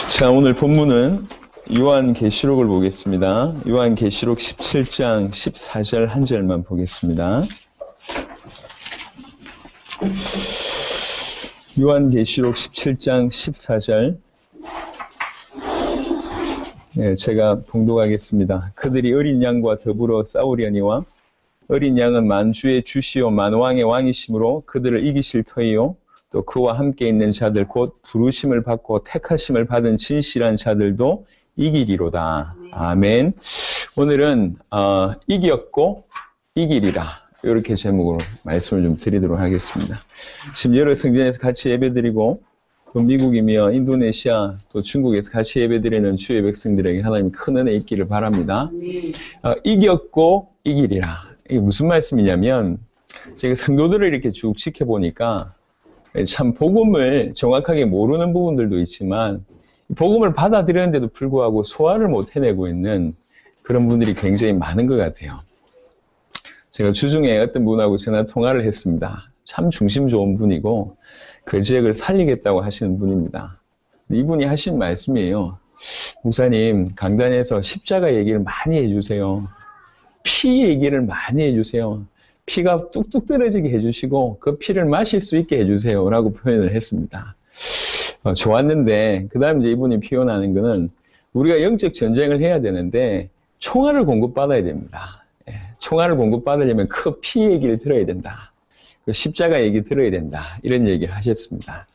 자, 오늘 본문은 요한계시록을 보겠습니다. 요한계시록 17장 14절 한 절만 보겠습니다. 요한계시록 17장 14절. 네, 제가 봉독하겠습니다. 그들이 어린 양과 더불어 싸우려니와 어린 양은 만주의 주시오 만왕의 왕이심으로 그들을 이기실 터이요 또 그와 함께 있는 자들 곧 부르심을 받고 택하심을 받은 진실한 자들도 이기리로다. 아멘. 오늘은 이겼고 이기리라 이렇게 제목으로 말씀을 좀 드리도록 하겠습니다. 지금 여러 성전에서 같이 예배드리고 또 미국이며 인도네시아 또 중국에서 같이 예배드리는 주의 백성들에게 하나님 큰 은혜 있기를 바랍니다. 이겼고 이기리라. 이게 무슨 말씀이냐면 제가 성도들을 이렇게 쭉 지켜보니까 참 복음을 정확하게 모르는 부분들도 있지만 복음을 받아들였는데도 불구하고 소화를 못 해내고 있는 그런 분들이 굉장히 많은 것 같아요. 제가 주중에 어떤 분하고 전화 통화를 했습니다. 참 중심 좋은 분이고 그 지역을 살리겠다고 하시는 분입니다. 이분이 하신 말씀이에요. 목사님, 강단에서 십자가 얘기를 많이 해주세요. 피 얘기를 많이 해주세요. 피가 뚝뚝 떨어지게 해주시고 그 피를 마실 수 있게 해주세요 라고 표현을 했습니다. 좋았는데 그 다음 이제 이분이 표현하는 거는 우리가 영적 전쟁을 해야 되는데 총알을 공급받아야 됩니다. 총알을 공급받으려면 그 피 얘기를 들어야 된다. 그 십자가 얘기 들어야 된다. 이런 얘기를 하셨습니다.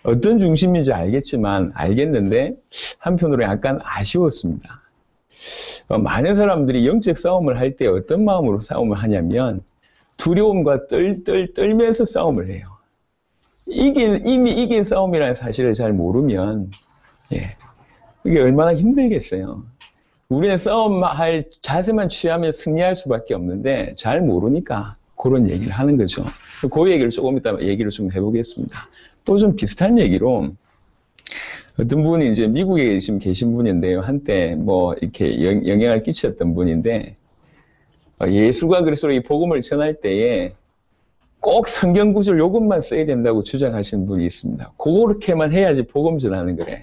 어떤 중심인지 알겠는데 한편으로 약간 아쉬웠습니다. 많은 사람들이 영적 싸움을 할 때 어떤 마음으로 싸움을 하냐면 두려움과 떨면서 싸움을 해요. 이미 이긴 싸움이라는 사실을 잘 모르면 이게 얼마나 힘들겠어요. 우리는 싸움할 자세만 취하면 승리할 수밖에 없는데 잘 모르니까 그런 얘기를 하는 거죠. 그 얘기를 조금 이따 얘기를 좀 해보겠습니다. 또 좀 비슷한 얘기로 어떤 분이 이제 미국에 지금 계신 분인데요. 한때 뭐 이렇게 영향을 끼쳤던 분인데 예수가 그리스도 이 복음을 전할 때에 꼭 성경 구절 요것만 써야 된다고 주장하시는 분이 있습니다. 그렇게만 해야지 복음 전하는 거래.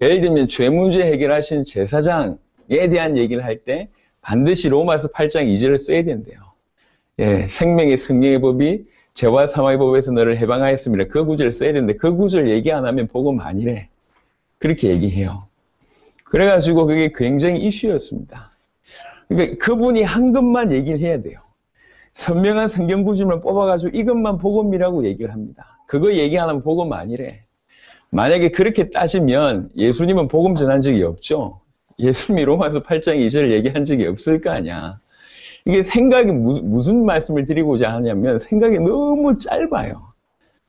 예를 들면 죄 문제 해결하신 제사장에 대한 얘기를 할 때 반드시 로마서 8장 2절을 써야 된대요. 생명의 성령의 법이 죄와 사망의 법에서 너를 해방하였습니다. 그 구절을 써야 되는데 그 구절 얘기 안 하면 복음 아니래. 그렇게 얘기해요. 그래가지고 그게 굉장히 이슈였습니다. 그러니까 그분이 한 것만 얘기를 해야 돼요. 선명한 성경 구절만 뽑아가지고 이것만 복음이라고 얘기를 합니다. 그거 얘기 안 하면 복음 아니래. 만약에 그렇게 따지면 예수님은 복음 전한 적이 없죠. 예수님이 로마서 8장 2절을 얘기한 적이 없을 거 아니야. 이게 생각이 무슨 말씀을 드리고자 하냐면 생각이 너무 짧아요.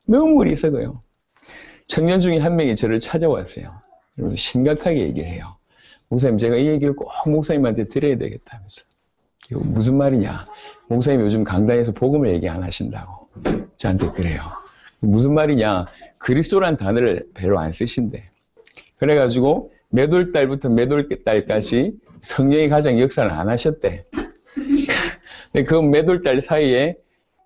너무 어리석어요. 청년 중에 한 명이 저를 찾아왔어요. 그래서 심각하게 얘기를 해요. 목사님, 제가 이 얘기를 꼭 목사님한테 드려야 되겠다면서. 이거 무슨 말이냐. 목사님 요즘 강단에서 복음을 얘기 안 하신다고. 저한테 그래요. 무슨 말이냐. 그리스도란 단어를 별로 안 쓰신대. 그래가지고 몇 월 달부터 몇 월 달까지 성령의 가장 역사를 안 하셨대. 근데 그 몇 월 달 사이에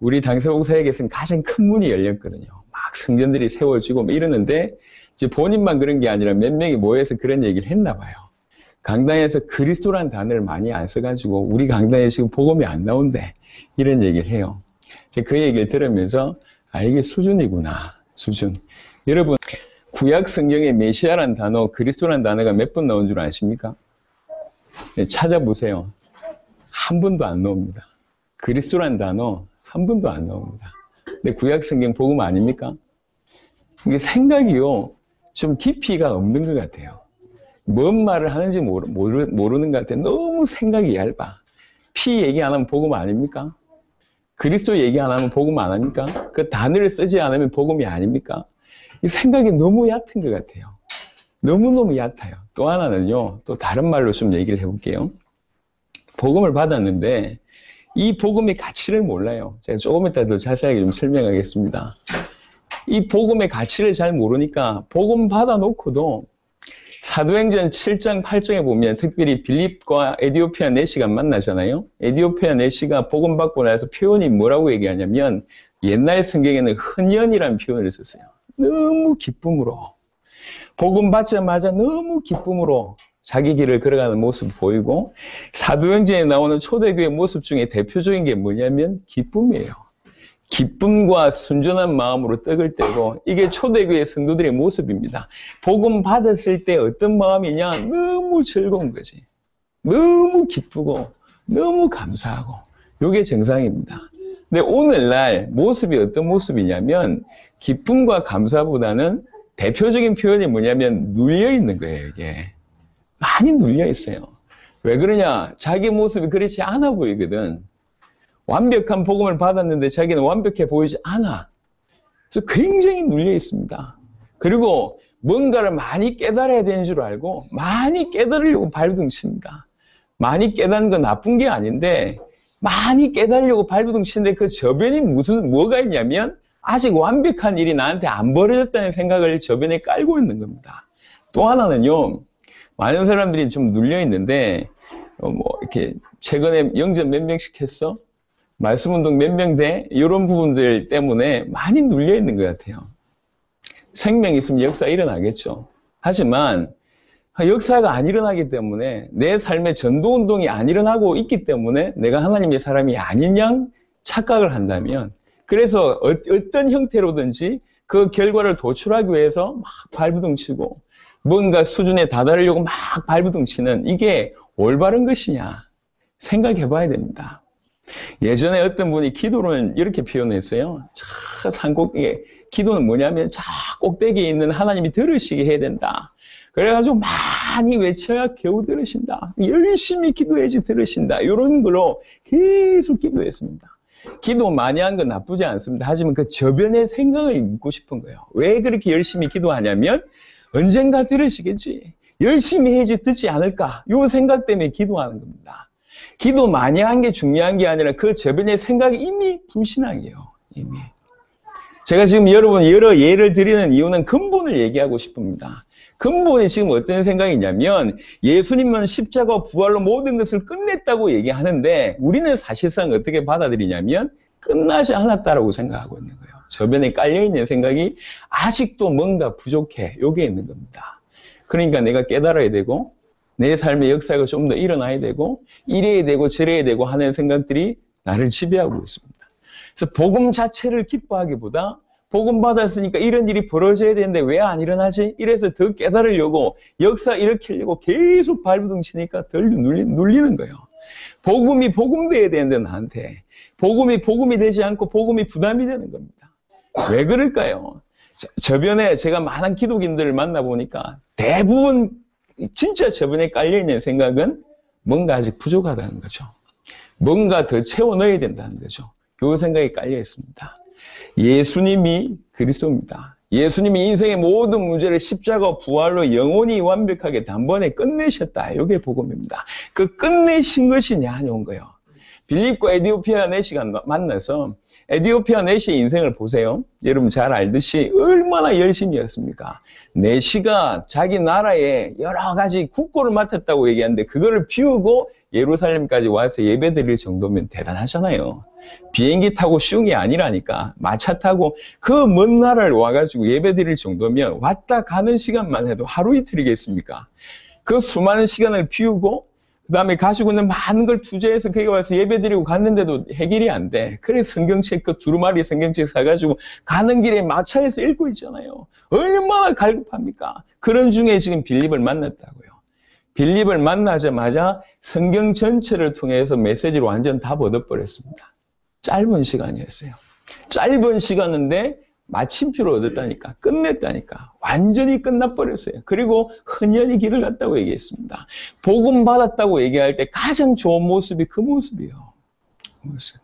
우리 당사복사에게서는 가장 큰 문이 열렸거든요. 막 성전들이 세워지고 뭐 이러는데 이제 본인만 그런 게 아니라 몇 명이 모여서 그런 얘기를 했나 봐요. 강단에서 그리스도란 단어를 많이 안 써가지고 우리 강단에 지금 복음이 안 나온대. 이런 얘기를 해요. 그 얘기를 들으면서 이게 수준이구나. 수준. 여러분 구약 성경에 메시아란 단어, 그리스도란 단어가 몇 번 나온 줄 아십니까? 찾아보세요. 한 번도 안 나옵니다. 그리스도란 단어 한 번도 안 나옵니다. 근데 구약 성경 복음 아닙니까? 이게 생각이요. 좀 깊이가 없는 것 같아요. 뭔 말을 하는지 모르는 것 같아요. 너무 생각이 얇아. 피 얘기 안 하면 복음 아닙니까? 그리스도 얘기 안 하면 복음 안 합니까? 그 단어를 쓰지 않으면 복음이 아닙니까? 이 생각이 너무 얕은 것 같아요. 너무너무 얕아요. 또 하나는요. 또 다른 말로 좀 얘기를 해볼게요. 복음을 받았는데 이 복음의 가치를 몰라요. 제가 조금 이따 더 자세하게 좀 설명하겠습니다. 이 복음의 가치를 잘 모르니까 복음 받아놓고도 사도행전 7장 8장에 보면 특별히 빌립과 에디오피아 내시가 만나잖아요. 에디오피아 내시가 복음 받고 나서 표현이 뭐라고 얘기하냐면 옛날 성경에는 흔연이라는 표현을 썼어요. 너무 기쁨으로 복음 받자마자 너무 기쁨으로 자기 길을 걸어가는 모습을 보이고, 사도행전에 나오는 초대교회 모습 중에 대표적인 게 뭐냐면 기쁨이에요. 기쁨과 순전한 마음으로 떡을 떼고, 이게 초대교회 성도들의 모습입니다. 복음 받았을 때 어떤 마음이냐? 너무 즐거운 거지. 너무 기쁘고 너무 감사하고, 이게 정상입니다. 근데 오늘날 모습이 어떤 모습이냐면, 기쁨과 감사보다는 대표적인 표현이 뭐냐면 눌려 있는 거예요. 이게 많이 눌려 있어요. 왜 그러냐? 자기 모습이 그렇지 않아 보이거든. 완벽한 복음을 받았는데 자기는 완벽해 보이지 않아. 그래서 굉장히 눌려 있습니다. 그리고 뭔가를 많이 깨달아야 되는 줄 알고 많이 깨달으려고 발부둥칩니다. 많이 깨닫는 건 나쁜 게 아닌데, 많이 깨달으려고 발부둥치는데 그 저변이 뭐가 있냐면, 아직 완벽한 일이 나한테 안 벌어졌다는 생각을 저변에 깔고 있는 겁니다. 또 하나는요, 많은 사람들이 좀 눌려 있는데, 이렇게 최근에 영접 몇 명씩 했어? 말씀 운동 몇 명 돼? 이런 부분들 때문에 많이 눌려 있는 것 같아요. 생명이 있으면 역사 일어나겠죠. 하지만 역사가 안 일어나기 때문에, 내 삶의 전도운동이 안 일어나고 있기 때문에 내가 하나님의 사람이 아닌 양 착각을 한다면, 그래서 어떤 형태로든지 그 결과를 도출하기 위해서 막 발부둥치고 뭔가 수준에 다다르려고 막 발부둥치는, 이게 올바른 것이냐 생각해 봐야 됩니다. 예전에 어떤 분이 기도를 이렇게 표현했어요. 저 산꼭대기에, 기도는 뭐냐면 저 꼭대기에 있는 하나님이 들으시게 해야 된다. 그래가지고 많이 외쳐야 겨우 들으신다. 열심히 기도해야지 들으신다. 이런 걸로 계속 기도했습니다. 기도 많이 한 건 나쁘지 않습니다. 하지만 그 저변의 생각을 묻고 싶은 거예요. 왜 그렇게 열심히 기도하냐면, 언젠가 들으시겠지. 열심히 해야지 듣지 않을까. 이 생각 때문에 기도하는 겁니다. 기도 많이 한 게 중요한 게 아니라 그 저변의 생각이 이미 불신앙이에요. 이미. 제가 지금 여러분 여러 예를 드리는 이유는 근본을 얘기하고 싶습니다. 근본이 지금 어떤 생각이냐면, 예수님은 십자가 부활로 모든 것을 끝냈다고 얘기하는데, 우리는 사실상 어떻게 받아들이냐면 끝나지 않았다라고 생각하고 있는 거예요. 저변에 깔려있는 생각이 아직도 뭔가 부족해. 요게 있는 겁니다. 그러니까 내가 깨달아야 되고, 내 삶의 역사가 좀 더 일어나야 되고, 이래야 되고 저래야 되고 하는 생각들이 나를 지배하고 있습니다. 그래서 복음 자체를 기뻐하기보다, 복음 받았으니까 이런 일이 벌어져야 되는데 왜 안 일어나지? 이래서 더 깨달으려고, 역사 일으키려고 계속 발부둥치니까 덜 눌리는 거예요. 복음이 복음돼야 되는데 나한테 복음이 복음이 되지 않고 복음이 부담이 되는 겁니다. 왜 그럴까요? 저변에 제가 많은 기독인들을 만나보니까 대부분 진짜 저변에 깔려있는 생각은 뭔가 아직 부족하다는 거죠. 뭔가 더 채워 넣어야 된다는 거죠. 그 생각이 깔려 있습니다. 예수님이 그리스도입니다. 예수님이 인생의 모든 문제를 십자가 부활로 영원히 완벽하게 단번에 끝내셨다. 이게 복음입니다. 그 끝내신 것이 냐온 거예요. 빌립과 에디오피아 내시가 만나서 에디오피아 내시의 인생을 보세요. 여러분 잘 알듯이 얼마나 열심히 했습니까? 내시가 자기 나라에 여러 가지 국고를 맡았다고 얘기하는데, 그거를 비우고 예루살렘까지 와서 예배 드릴 정도면 대단하잖아요. 비행기 타고 쉬운 게 아니라니까. 마차 타고 그 먼 나라를 와가지고 예배 드릴 정도면 왔다 가는 시간만 해도 하루 이틀이겠습니까? 그 수많은 시간을 비우고 그 다음에 가지고 있는 많은 걸 투자해서 거기 와서 예배 드리고 갔는데도 해결이 안 돼. 그래서 성경책, 그 두루마리 성경책 사가지고 가는 길에 마차에서 읽고 있잖아요. 얼마나 갈급합니까? 그런 중에 지금 빌립을 만났다고요. 빌립을 만나자마자 성경 전체를 통해서 메시지를 완전 다 얻어버렸습니다. 짧은 시간이었어요. 짧은 시간인데 마침표를 얻었다니까, 끝냈다니까, 완전히 끝나버렸어요. 그리고 흔연히 길을 갔다고 얘기했습니다. 복음 받았다고 얘기할 때 가장 좋은 모습이 그 모습이에요. 그 모습.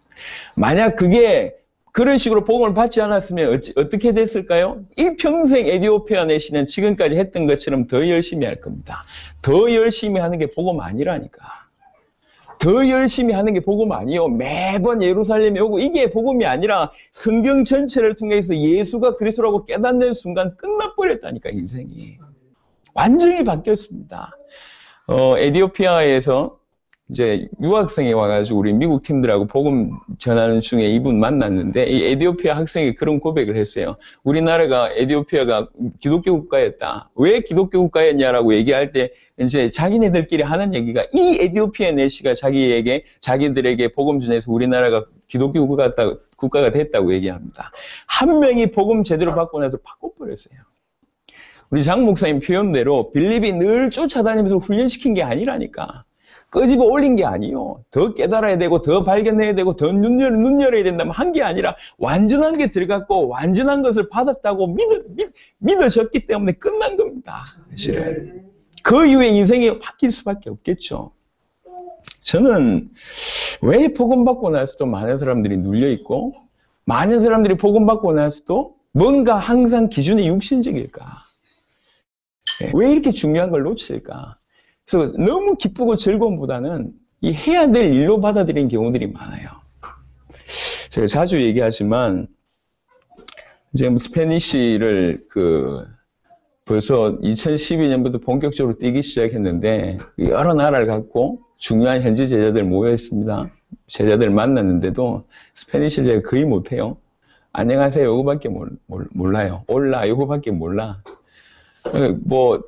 만약 그게 그런 식으로 복음을 받지 않았으면 어떻게 됐을까요? 일평생 에디오피아 내시는 지금까지 했던 것처럼 더 열심히 할 겁니다. 더 열심히 하는 게 복음 아니라니까. 더 열심히 하는 게 복음 아니에요. 매번 예루살렘에 오고, 이게 복음이 아니라 성경 전체를 통해서 예수가 그리스도라고 깨닫는 순간 끝나버렸다니까, 인생이. 완전히 바뀌었습니다. 에디오피아에서 이제 유학생이 와가지고 우리 미국 팀들하고 복음 전하는 중에 이분 만났는데 이 에티오피아 학생이 그런 고백을 했어요. 우리나라가 에티오피아가 기독교 국가였다. 왜 기독교 국가였냐라고 얘기할 때 이제 자기네들끼리 하는 얘기가 이 에티오피아 내시가 자기들에게 복음 전해서 우리나라가 기독교 국가가 됐다고 얘기합니다. 한 명이 복음 제대로 받고 나서 바꿔버렸어요. 우리 장 목사님 표현대로 빌립이 늘 쫓아다니면서 훈련시킨 게 아니라니까. 끄집어 올린 게 아니요. 더 깨달아야 되고 더 발견해야 되고 더 눈 열어야 된다면 한 게 아니라 완전한 게 들어갔고 완전한 것을 받았다고 믿어졌기 때문에 끝난 겁니다. 사실은. 그 이후에 인생이 바뀔 수밖에 없겠죠. 저는 왜 복음 받고 나서도 많은 사람들이 눌려있고 많은 사람들이 복음 받고 나서도 뭔가 항상 기준이 육신적일까? 왜 이렇게 중요한 걸 놓칠까? 그래서 너무 기쁘고 즐거움보다는 이 해야 될 일로 받아들이는 경우들이 많아요. 제가 자주 얘기하지만 지금 스페니쉬를 벌써 2012년부터 본격적으로 뛰기 시작했는데 여러 나라를 갖고 중요한 현지 제자들 모여 있습니다. 제자들 만났는데도 스페니쉬를 제가 거의 못해요. 안녕하세요 요거밖에 몰라요. 올라 요거밖에 몰라. 뭐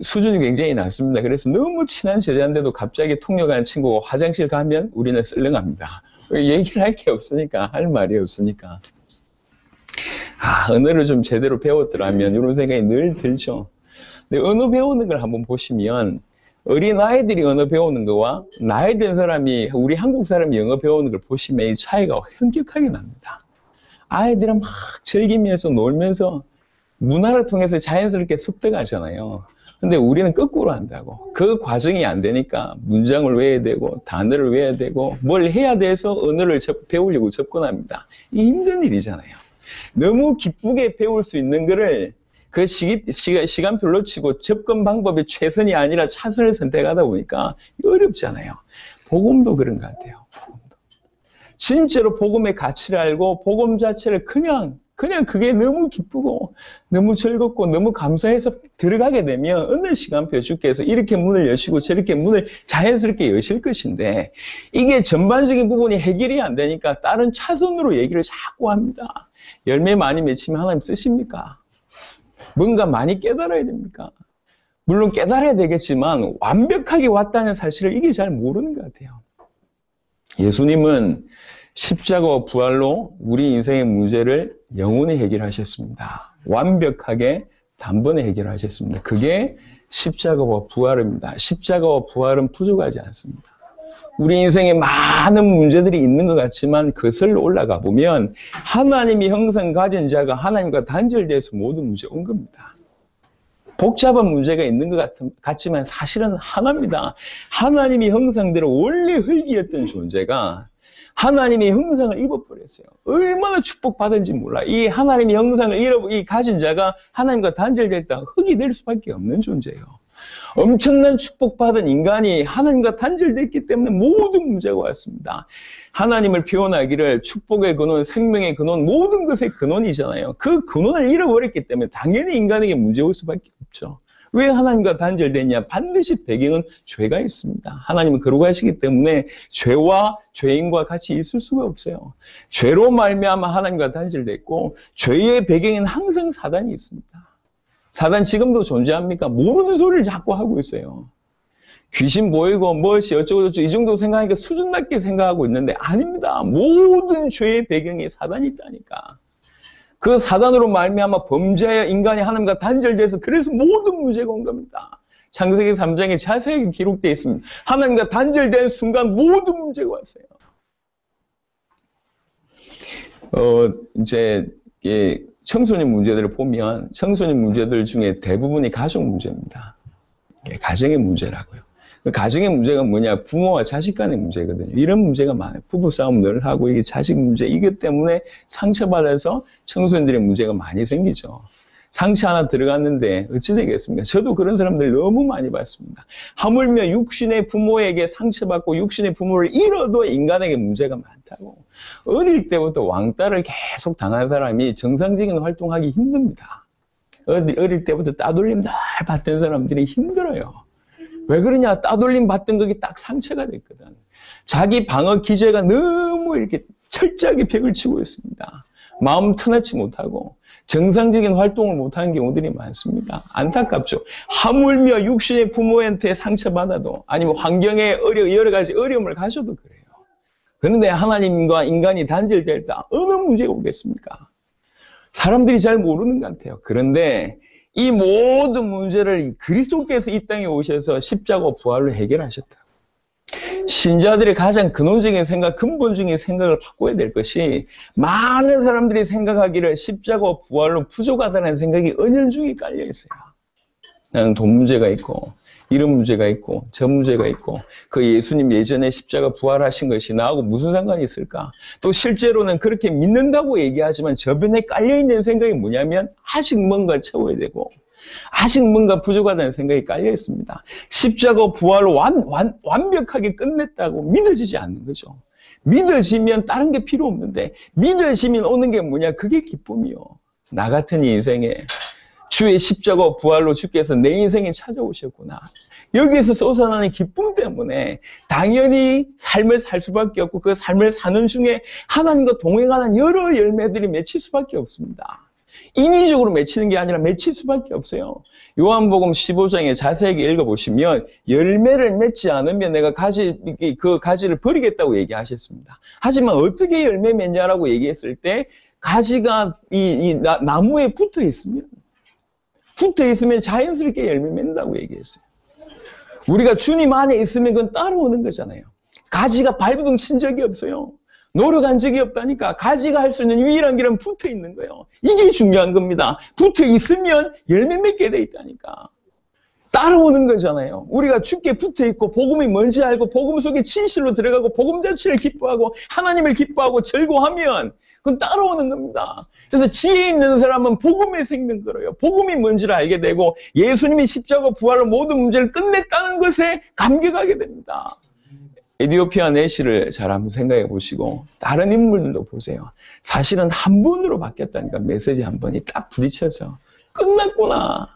수준이 굉장히 낮습니다. 그래서 너무 친한 제자인데도 갑자기 통역하는 친구가 화장실 가면 우리는 썰렁합니다. 얘기를 할 게 없으니까, 할 말이 없으니까. 언어를 좀 제대로 배웠더라면 이런 생각이 늘 들죠. 근데 언어 배우는 걸 한번 보시면 어린 아이들이 언어 배우는 거와 나이 든 사람이 우리 한국 사람이 영어 배우는 걸 보시면 이 차이가 현격하게 납니다. 아이들은 막 즐기면서 놀면서 문화를 통해서 자연스럽게 습득하잖아요. 근데 우리는 거꾸로 한다고. 그 과정이 안 되니까 문장을 외워야 되고 단어를 외워야 되고 뭘 해야 돼서 언어를 배우려고 접근합니다. 이게 힘든 일이잖아요. 너무 기쁘게 배울 수 있는 거를 그 시간표로 치고 접근 방법이 최선이 아니라 차선을 선택하다 보니까 어렵잖아요. 복음도 그런 것 같아요. 복음도. 진짜로 복음의 가치를 알고 복음 자체를 그냥 그게 너무 기쁘고 너무 즐겁고 너무 감사해서 들어가게 되면 어느 시간표 주께서 이렇게 문을 여시고 저렇게 문을 자연스럽게 여실 것인데 이게 전반적인 부분이 해결이 안 되니까 다른 차선으로 얘기를 자꾸 합니다. 열매 많이 맺히면 하나님 쓰십니까? 뭔가 많이 깨달아야 됩니까? 물론 깨달아야 되겠지만 완벽하게 왔다는 사실을 이게 잘 모르는 것 같아요. 예수님은 십자가와 부활로 우리 인생의 문제를 영원히 해결하셨습니다. 완벽하게 단번에 해결하셨습니다. 그게 십자가와 부활입니다. 십자가와 부활은 부족하지 않습니다. 우리 인생에 많은 문제들이 있는 것 같지만 거슬러 올라가 보면 하나님이 형상 가진 자가 하나님과 단절돼서 모든 문제가 온 겁니다. 복잡한 문제가 있는 것 같지만 사실은 하나입니다. 하나님이 형상대로 원래 흙이었던 존재가 하나님의 형상을 입어버렸어요. 얼마나 축복받은지 몰라. 이 하나님의 형상을 이 가진 자가 하나님과 단절됐다. 흙이 될 수밖에 없는 존재예요. 엄청난 축복받은 인간이 하나님과 단절됐기 때문에 모든 문제가 왔습니다. 하나님을 표현하기를 축복의 근원, 생명의 근원, 모든 것의 근원이잖아요. 그 근원을 잃어버렸기 때문에 당연히 인간에게 문제 올 수밖에 없죠. 왜 하나님과 단절됐냐? 반드시 배경은 죄가 있습니다. 하나님은 거룩하시기 때문에 죄와 죄인과 같이 있을 수가 없어요. 죄로 말미암아 하나님과 단절됐고 죄의 배경에는 항상 사단이 있습니다. 사단 지금도 존재합니까? 모르는 소리를 자꾸 하고 있어요. 귀신 보이고 무엇이 어쩌고저쩌고 이 정도 생각하니까 수준 낮게 생각하고 있는데 아닙니다. 모든 죄의 배경에 사단이 있다니까. 그 사단으로 말미암아 범죄하여 인간이 하나님과 단절돼서 그래서 모든 문제가 온 겁니다. 창세기 3장에 자세하게 기록되어 있습니다. 하나님과 단절된 순간 모든 문제가 왔어요. 이제 청소년 문제들을 보면 청소년 문제들 중에 대부분이 가족 문제입니다. 가정의 문제라고요. 그 가정의 문제가 뭐냐? 부모와 자식 간의 문제거든요. 이런 문제가 많아요. 부부싸움 늘 하고 이게 자식 문제, 이것 때문에 상처받아서 청소년들의 문제가 많이 생기죠. 상처 하나 들어갔는데 어찌 되겠습니까? 저도 그런 사람들 너무 많이 봤습니다. 하물며 육신의 부모에게 상처받고 육신의 부모를 잃어도 인간에게 문제가 많다고. 어릴 때부터 왕따를 계속 당한 사람이 정상적인 활동하기 힘듭니다. 어릴 때부터 따돌림 날 받던 사람들이 힘들어요. 왜 그러냐? 따돌림 받던 그게 딱 상처가 됐거든. 자기 방어 기제가 너무 이렇게 철저하게 벽을 치고 있습니다. 마음 터놓지 못하고 정상적인 활동을 못하는 경우들이 많습니다. 안타깝죠. 하물며 육신의 부모한테 상처받아도 아니면 환경에 여러 가지 어려움을 가져도 그래요. 그런데 하나님과 인간이 단절될 때 어느 문제가 오겠습니까? 사람들이 잘 모르는 것 같아요. 그런데 이 모든 문제를 그리스도께서 이 땅에 오셔서 십자가 부활로 해결하셨다. 신자들의 가장 근원적인 생각, 근본적인 생각을 바꿔야 될 것이 많은 사람들이 생각하기를 십자가 부활로 부족하다는 생각이 은연중에 깔려 있어요. 나는 돈 문제가 있고 이런 문제가 있고 저 문제가 있고 그 예수님 예전에 십자가 부활하신 것이 나하고 무슨 상관이 있을까? 또 실제로는 그렇게 믿는다고 얘기하지만 저변에 깔려있는 생각이 뭐냐면 아직 뭔가를 채워야 되고 아직 뭔가 부족하다는 생각이 깔려 있습니다. 십자가 부활로 완벽하게 끝냈다고 믿어지지 않는 거죠. 믿어지면 다른 게 필요 없는데 믿어지면 오는 게 뭐냐? 그게 기쁨이요. 나 같은 인생에 주의 십자가 부활로 주께서 내 인생에 찾아오셨구나. 여기에서 솟아나는 기쁨 때문에 당연히 삶을 살 수밖에 없고 그 삶을 사는 중에 하나님과 동행하는 여러 열매들이 맺힐 수밖에 없습니다. 인위적으로 맺히는 게 아니라 맺힐 수밖에 없어요. 요한복음 15장에 자세하게 읽어보시면 열매를 맺지 않으면 내가 그 가지를 버리겠다고 얘기하셨습니다. 하지만 어떻게 열매 맺냐라고 얘기했을 때 가지가 나무에 붙어 있으면 자연스럽게 열매 맺는다고 얘기했어요. 우리가 주님 안에 있으면 그건 따라오는 거잖아요. 가지가 발버둥 친 적이 없어요. 노력한 적이 없다니까. 가지가 할 수 있는 유일한 길은 붙어 있는 거예요. 이게 중요한 겁니다. 붙어 있으면 열매 맺게 돼 있다니까. 따라오는 거잖아요. 우리가 주께 붙어 있고 복음이 뭔지 알고 복음 속에 진실로 들어가고 복음 자체를 기뻐하고 하나님을 기뻐하고 즐거워하면 그건 따라오는 겁니다. 그래서 지혜 있는 사람은 복음의 생명 걸어요. 복음이 뭔지를 알게 되고 예수님이 십자가 부활로 모든 문제를 끝냈다는 것에 감격하게 됩니다. 에디오피아 내시를 잘 한번 생각해 보시고 다른 인물들도 보세요. 사실은 한 번으로 바뀌었다니까. 메시지 한 번이 딱 부딪혀서 끝났구나.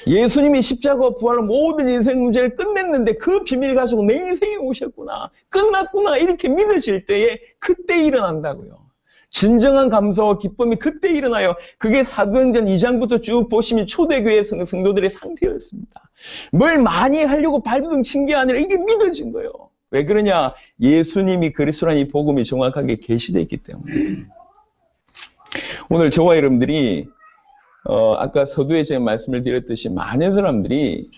예수님이 십자가 부활로 모든 인생 문제를 끝냈는데 그 비밀 가지고 내 인생에 오셨구나. 끝났구나. 이렇게 믿어질 때에 그때 일어난다고요. 진정한 감사와 기쁨이 그때 일어나요. 그게 사도행전 2장부터 쭉 보시면 초대교회 성도들의 상태였습니다. 뭘 많이 하려고 발버둥 친 게 아니라 이게 믿어진 거예요. 왜 그러냐? 예수님이 그리스도라는 이 복음이 정확하게 계시되어 있기 때문에. 오늘 저와 여러분들이 아까 서두에 제가 말씀을 드렸듯이 많은 사람들이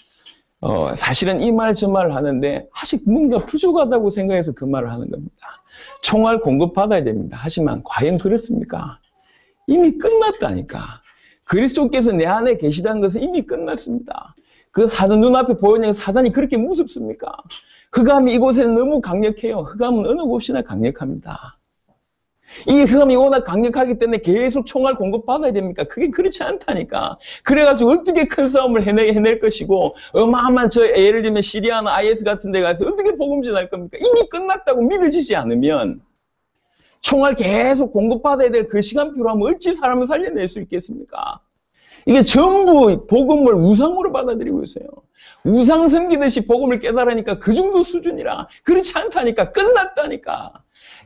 사실은 이 말 저 말을 하는데 아직 뭔가 부족하다고 생각해서 그 말을 하는 겁니다. 총알 공급받아야 됩니다. 하지만 과연 그렇습니까? 이미 끝났다니까. 그리스도께서 내 안에 계시다는 것은 이미 끝났습니다. 그 사단 눈앞에 보이는 사단이 그렇게 무섭습니까? 흑암이 이곳에는 너무 강력해요. 흑암은 어느 곳이나 강력합니다. 이 흑암이 워낙 강력하기 때문에 계속 총알 공급받아야 됩니까? 그게 그렇지 않다니까. 그래가지고 어떻게 큰 싸움을 해낼 것이고 어마어마한 예를 들면 시리아나 IS 같은 데 가서 어떻게 복음 전할 겁니까? 이미 끝났다고 믿어지지 않으면 총알 계속 공급받아야 될 그 시간표로 하면 어찌 사람을 살려낼 수 있겠습니까? 이게 전부 복음을 우상으로 받아들이고 있어요. 우상 섬기듯이 복음을 깨달으니까 그 정도 수준이라. 그렇지 않다니까. 끝났다니까.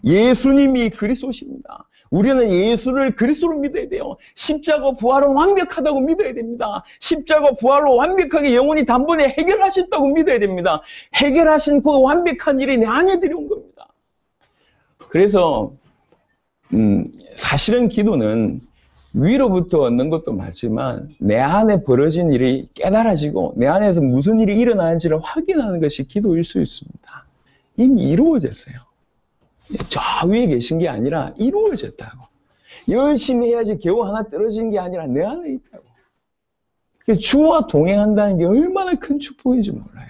예수님이 그리스도십니다. 우리는 예수를 그리스도로 믿어야 돼요. 십자가 부활은 완벽하다고 믿어야 됩니다. 십자가 부활로 완벽하게 영원히 단번에 해결하셨다고 믿어야 됩니다. 해결하신 그 완벽한 일이 내 안에 들여온 겁니다. 그래서 사실은 기도는 위로부터 얻는 것도 맞지만 내 안에 벌어진 일이 깨달아지고 내 안에서 무슨 일이 일어나는지를 확인하는 것이 기도일 수 있습니다. 이미 이루어졌어요. 저 위에 계신 게 아니라 이루어졌다고. 열심히 해야지 겨우 하나 떨어진 게 아니라 내 안에 있다고. 주와 동행한다는 게 얼마나 큰 축복인지 몰라요.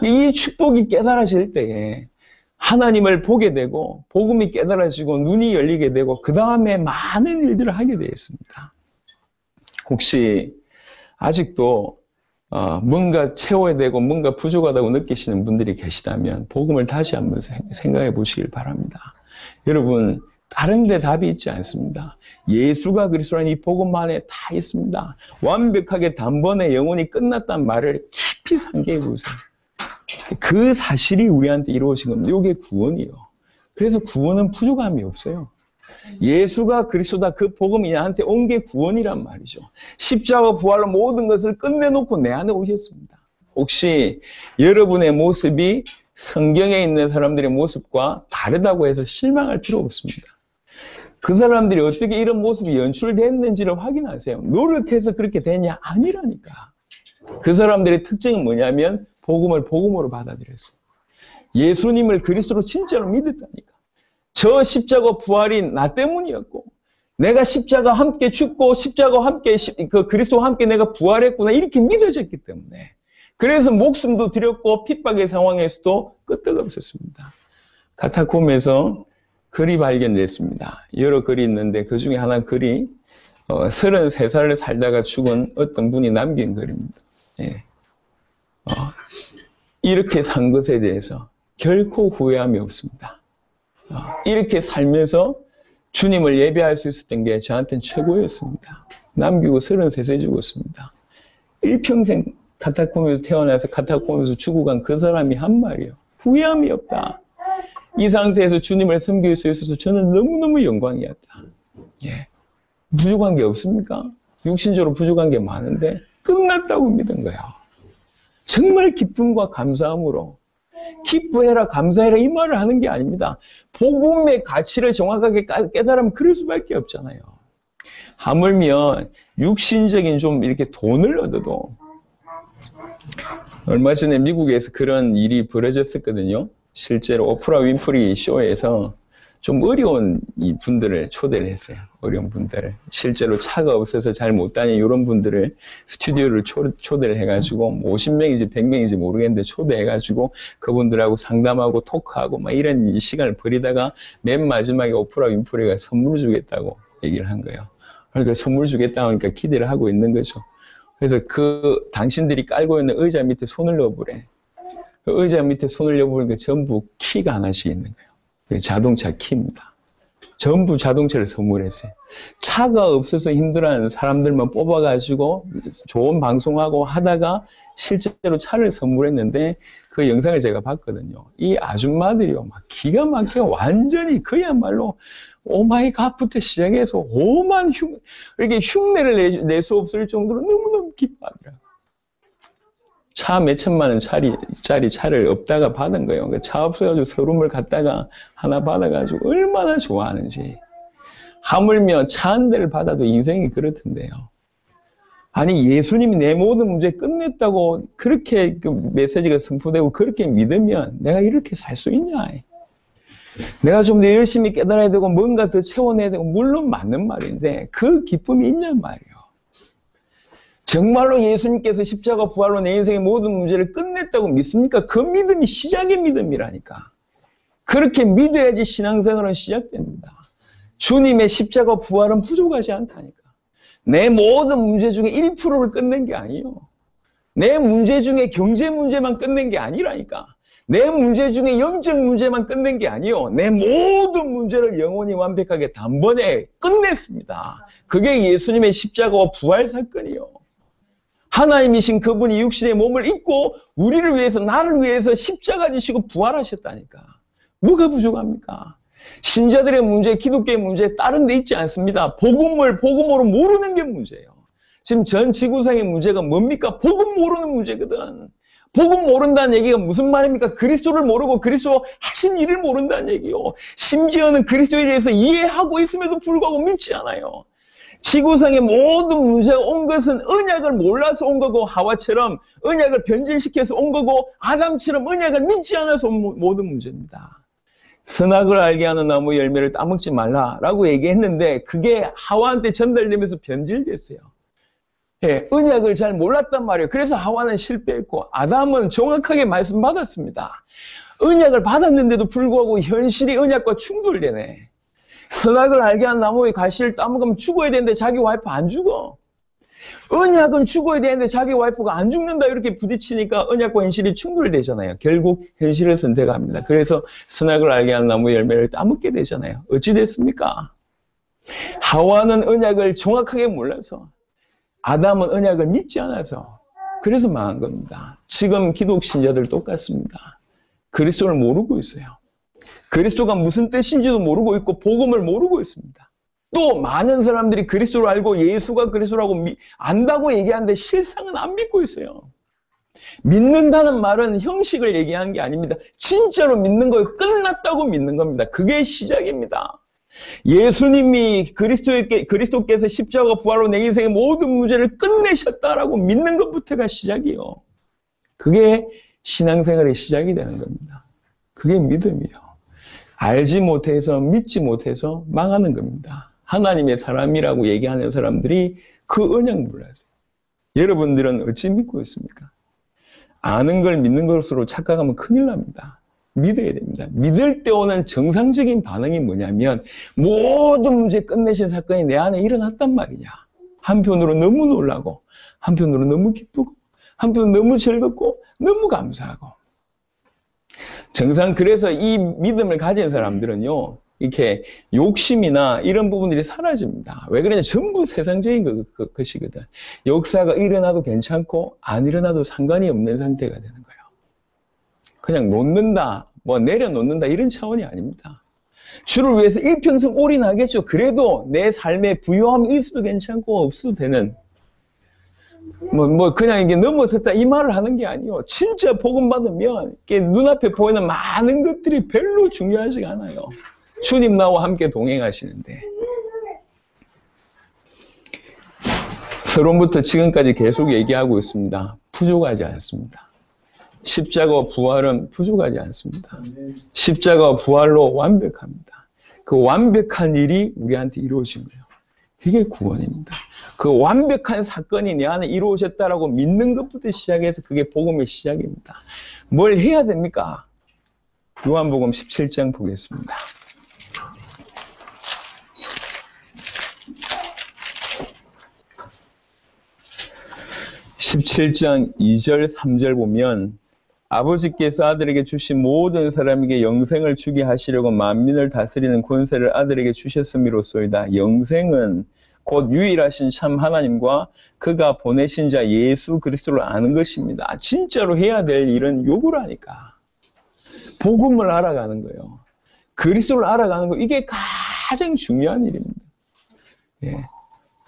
이 축복이 깨달아질 때에 하나님을 보게 되고 복음이 깨달아지고 눈이 열리게 되고 그 다음에 많은 일들을 하게 되어 있습니다. 혹시 아직도 뭔가 채워야 되고 뭔가 부족하다고 느끼시는 분들이 계시다면 복음을 다시 한번 생각해 보시길 바랍니다. 여러분 다른 데 답이 있지 않습니다. 예수가 그리스도라는 이 복음 안에 다 있습니다. 완벽하게 단번에 영혼이 끝났단 말을 깊이 상기해 보세요. 그 사실이 우리한테 이루어진 겁니다. 이게 구원이요. 그래서 구원은 부족함이 없어요. 예수가 그리스도다, 그 복음이 나한테 온 게 구원이란 말이죠. 십자가 부활로 모든 것을 끝내놓고 내 안에 오셨습니다. 혹시 여러분의 모습이 성경에 있는 사람들의 모습과 다르다고 해서 실망할 필요 없습니다. 그 사람들이 어떻게 이런 모습이 연출됐는지를 확인하세요. 노력해서 그렇게 됐냐? 아니라니까. 그 사람들의 특징은 뭐냐면 복음을 복음으로 받아들였어요. 예수님을 그리스도로 진짜로 믿었다니까. 저 십자가 부활이 나 때문이었고, 내가 십자가 함께 죽고 십자가 함께 그 그리스도와 함께 내가 부활했구나 이렇게 믿어졌기 때문에, 그래서 목숨도 드렸고 핍박의 상황에서도 끄떡없었습니다. 카타콤에서 글이 발견됐습니다. 여러 글이 있는데 그 중에 하나 글이 33살을 살다가 죽은 어떤 분이 남긴 글입니다. 예. 이렇게 산 것에 대해서 결코 후회함이 없습니다. 이렇게 살면서 주님을 예배할 수 있었던 게 저한테는 최고였습니다. 남기고 33세 죽었습니다. 일평생 카타콤에서 태어나서 카타콤에서 죽어간 그 사람이 한 말이에요. 후회함이 없다. 이 상태에서 주님을 섬길 수 있어서 저는 너무너무 영광이었다. 예. 부족한 게 없습니까? 육신적으로 부족한 게 많은데 끝났다고 믿은 거예요. 정말 기쁨과 감사함으로 기뻐해라, 감사해라 이 말을 하는 게 아닙니다. 복음의 가치를 정확하게 깨달으면 그럴 수밖에 없잖아요. 하물며 육신적인 좀 이렇게 돈을 얻어도, 얼마 전에 미국에서 그런 일이 벌어졌었거든요. 실제로 오프라 윈프리 쇼에서 좀 어려운 이 분들을 초대를 했어요. 어려운 분들을. 실제로 차가 없어서 잘 못 다니는 이런 분들을 스튜디오를 초대를 해가지고 50명인지 100명인지 모르겠는데 초대해가지고 그분들하고 상담하고 토크하고 막 이런 시간을 벌이다가 맨 마지막에 오프라 윈프리가 선물 주겠다고 얘기를 한 거예요. 그러니까 선물 주겠다고 하니까 기대를 하고 있는 거죠. 그래서 그 당신들이 깔고 있는 의자 밑에 손을 넣어보래. 그 의자 밑에 손을 넣어보니까 전부 키가 하나씩 있는 거예요. 자동차 키입니다. 전부 자동차를 선물했어요. 차가 없어서 힘들어하는 사람들만 뽑아가지고 좋은 방송하고 하다가 실제로 차를 선물했는데 그 영상을 제가 봤거든요. 이 아줌마들이요, 막 기가 막혀 완전히 그야말로 오마이 갓부터 시작해서 오만 이렇게 흉내를 낼 수 없을 정도로 너무너무 기뻐하더라고요. 차 몇천만 원짜리 차를 없다가 받은 거예요. 차 없어가지고 서름을 갔다가 하나 받아가지고 얼마나 좋아하는지. 하물며 차 한 대를 받아도 인생이 그렇던데요. 아니, 예수님이 내 모든 문제 끝냈다고 그렇게 그 메시지가 선포되고 그렇게 믿으면 내가 이렇게 살 수 있냐. 내가 좀 더 열심히 깨달아야 되고 뭔가 더 채워내야 되고, 물론 맞는 말인데 그 기쁨이 있냔 말이에요. 정말로 예수님께서 십자가 부활로 내 인생의 모든 문제를 끝냈다고 믿습니까? 그 믿음이 시작의 믿음이라니까. 그렇게 믿어야지 신앙생활은 시작됩니다. 주님의 십자가 부활은 부족하지 않다니까. 내 모든 문제 중에 1%를 끝낸 게 아니에요. 내 문제 중에 경제 문제만 끝낸 게 아니라니까. 내 문제 중에 영적 문제만 끝낸 게 아니에요. 내 모든 문제를 영원히 완벽하게 단번에 끝냈습니다. 그게 예수님의 십자가와 부활 사건이요. 하나님이신 그분이 육신의 몸을 입고 우리를 위해서, 나를 위해서 십자가 지시고 부활하셨다니까. 뭐가 부족합니까? 신자들의 문제, 기독교의 문제 다른 데 있지 않습니다. 복음을 복음으로 모르는 게 문제예요. 지금 전 지구상의 문제가 뭡니까? 복음 모르는 문제거든. 복음 모른다는 얘기가 무슨 말입니까? 그리스도를 모르고 그리스도 하신 일을 모른다는 얘기요. 심지어는 그리스도에 대해서 이해하고 있음에도 불구하고 믿지 않아요. 지구상의 모든 문제가 온 것은 언약을 몰라서 온 거고, 하와처럼 언약을 변질시켜서 온 거고, 아담처럼 언약을 믿지 않아서 온 모든 문제입니다. 선악을 알게 하는 나무 열매를 따먹지 말라라고 얘기했는데 그게 하와한테 전달되면서 변질됐어요. 예, 언약을 잘 몰랐단 말이에요. 그래서 하와는 실패했고 아담은 정확하게 말씀받았습니다. 언약을 받았는데도 불구하고 현실이 언약과 충돌되네. 선악을 알게 한 나무의 가시를 따먹으면 죽어야 되는데 자기 와이프 안 죽어. 언약은 죽어야 되는데 자기 와이프가 안 죽는다 이렇게 부딪히니까 언약과 현실이 충돌되잖아요. 결국 현실을 선택합니다. 그래서 선악을 알게 한 나무 열매를 따먹게 되잖아요. 어찌 됐습니까? 하와는 언약을 정확하게 몰라서, 아담은 언약을 믿지 않아서 그래서 망한 겁니다. 지금 기독 신자들 똑같습니다. 그리스도를 모르고 있어요. 그리스도가 무슨 뜻인지도 모르고 있고 복음을 모르고 있습니다. 또 많은 사람들이 그리스도를 알고 예수가 그리스도라고 안다고 얘기하는데 실상은 안 믿고 있어요. 믿는다는 말은 형식을 얘기하는 게 아닙니다. 진짜로 믿는 거예요. 끝났다고 믿는 겁니다. 그게 시작입니다. 예수님이 그리스도께서 십자가 부활로 내 인생의 모든 문제를 끝내셨다라고 믿는 것부터가 시작이요. 그게 신앙생활의 시작이 되는 겁니다. 그게 믿음이요. 알지 못해서 믿지 못해서 망하는 겁니다. 하나님의 사람이라고 얘기하는 사람들이 그 언약 몰라서. 여러분들은 어찌 믿고 있습니까? 아는 걸 믿는 것으로 착각하면 큰일 납니다. 믿어야 됩니다. 믿을 때 오는 정상적인 반응이 뭐냐면 모든 문제 끝내신 사건이 내 안에 일어났단 말이냐. 한편으로 너무 놀라고 한편으로 너무 기쁘고 한편으로 너무 즐겁고 너무 감사하고. 그래서 이 믿음을 가진 사람들은요. 이렇게 욕심이나 이런 부분들이 사라집니다. 왜 그러냐? 전부 세상적인 것이거든. 역사가 일어나도 괜찮고 안 일어나도 상관이 없는 상태가 되는 거예요. 그냥 놓는다, 내려놓는다 이런 차원이 아닙니다. 주를 위해서 일평생 올인하겠죠. 그래도 내 삶에 부요함이 있어도 괜찮고 없어도 되는 그냥 이게 넘어섰다 이 말을 하는 게 아니에요. 진짜 복음 받으면 이게 눈앞에 보이는 많은 것들이 별로 중요하지가 않아요. 주님 나와 함께 동행하시는데. 서론부터 지금까지 계속 얘기하고 있습니다. 부족하지 않습니다. 십자가와 부활은 부족하지 않습니다. 십자가와 부활로 완벽합니다. 그 완벽한 일이 우리한테 이루어진 거예요. 이게 구원입니다. 그 완벽한 사건이 내 안에 이루어졌다라고 믿는 것부터 시작해서 그게 복음의 시작입니다. 뭘 해야 됩니까? 요한복음 17장 보겠습니다. 17장 2절 3절 보면 아버지께서 아들에게 주신 모든 사람에게 영생을 주게 하시려고 만민을 다스리는 권세를 아들에게 주셨음이로소이다. 영생은 곧 유일하신 참 하나님과 그가 보내신 자 예수 그리스도를 아는 것입니다. 진짜로 해야 될 일은 요구라니까. 복음을 알아가는 거예요. 그리스도를 알아가는 거, 이게 가장 중요한 일입니다. 예.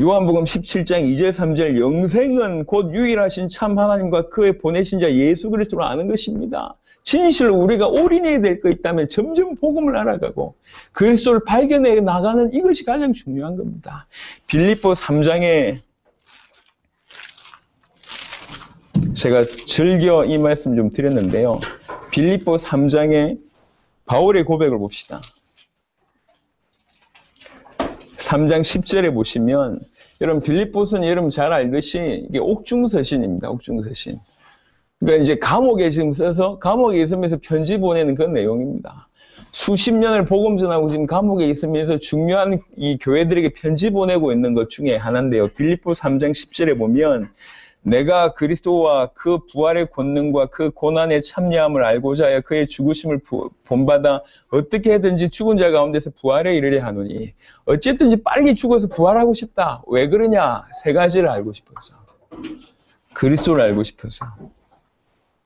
요한복음 17장 2절 3절 영생은 곧 유일하신 참 하나님과 그의 보내신 자 예수 그리스도를 아는 것입니다. 진실로 우리가 올인해야 될 거 있다면 점점 복음을 알아가고 그리스도를 발견해 나가는 이것이 가장 중요한 겁니다. 빌립보 3장에 제가 즐겨 이 말씀 좀 드렸는데요. 빌립보 3장에 바울의 고백을 봅시다. 3장 10절에 보시면 여러분 빌립보서는 여러분 잘 알듯이 이게 옥중서신입니다. 옥중서신. 그러니까 이제 감옥에 지금 써서 감옥에 있으면서 편지 보내는 그런 내용입니다. 수십 년을 복음 전하고 지금 감옥에 있으면서 중요한 이 교회들에게 편지 보내고 있는 것 중에 하나인데요. 빌립보 3장 10절에 보면 내가 그리스도와 그 부활의 권능과 그 고난의 참여함을 알고자 하여 그의 죽으심을 본받아 어떻게 해든지 죽은 자 가운데서 부활에 이르려 하노니 어쨌든지 빨리 죽어서 부활하고 싶다. 왜 그러냐? 세 가지를 알고 싶어서. 그리스도를 알고 싶어서.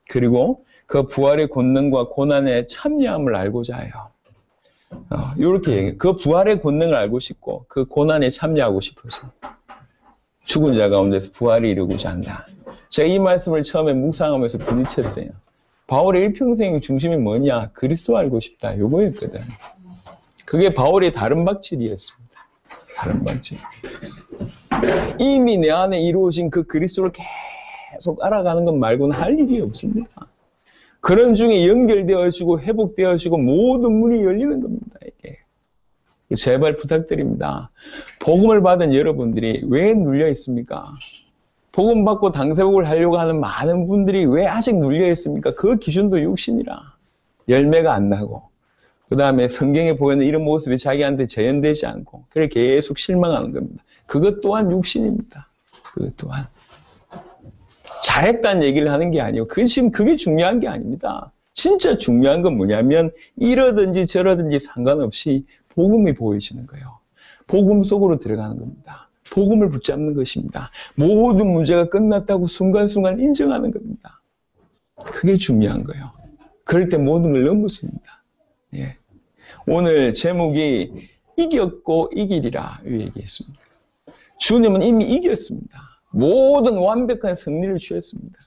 그리고 그 부활의 권능과 고난의 참여함을 알고자 해요. 이렇게 얘기해요. 그 부활의 권능을 알고 싶고 그 고난에 참여하고 싶어서. 죽은 자 가운데서 부활이 이루고자 한다. 제가 이 말씀을 처음에 묵상하면서 부딪혔어요. 바울의 일평생의 중심이 뭐냐? 그리스도 알고 싶다. 요거였거든. 그게 바울의 다른 박질이었습니다. 다른 박질. 이미 내 안에 이루어진 그 그리스도를 계속 알아가는 것 말고는 할 일이 없습니다. 그런 중에 연결되어지고 회복되어지고 모든 문이 열리는 겁니다. 이게. 제발 부탁드립니다. 복음을 받은 여러분들이 왜 눌려 있습니까? 복음 받고 당세복을 하려고 하는 많은 분들이 왜 아직 눌려 있습니까? 그 기준도 육신이라. 열매가 안 나고 그 다음에 성경에 보이는 이런 모습이 자기한테 재현되지 않고 그래 계속 실망하는 겁니다. 그것 또한 육신입니다. 그것 또한. 잘했다는 얘기를 하는 게 아니고 지금 그게 중요한 게 아닙니다. 진짜 중요한 건 뭐냐면 이러든지 저러든지 상관없이 복음이 보이시는 거예요. 복음 속으로 들어가는 겁니다. 복음을 붙잡는 것입니다. 모든 문제가 끝났다고 순간순간 인정하는 겁니다. 그게 중요한 거예요. 그럴 때 모든 걸 넘었습니다. 예. 오늘 제목이 이겼고 이기리라 이 얘기했습니다. 주님은 이미 이겼습니다. 모든 완벽한 승리를 취했습니다.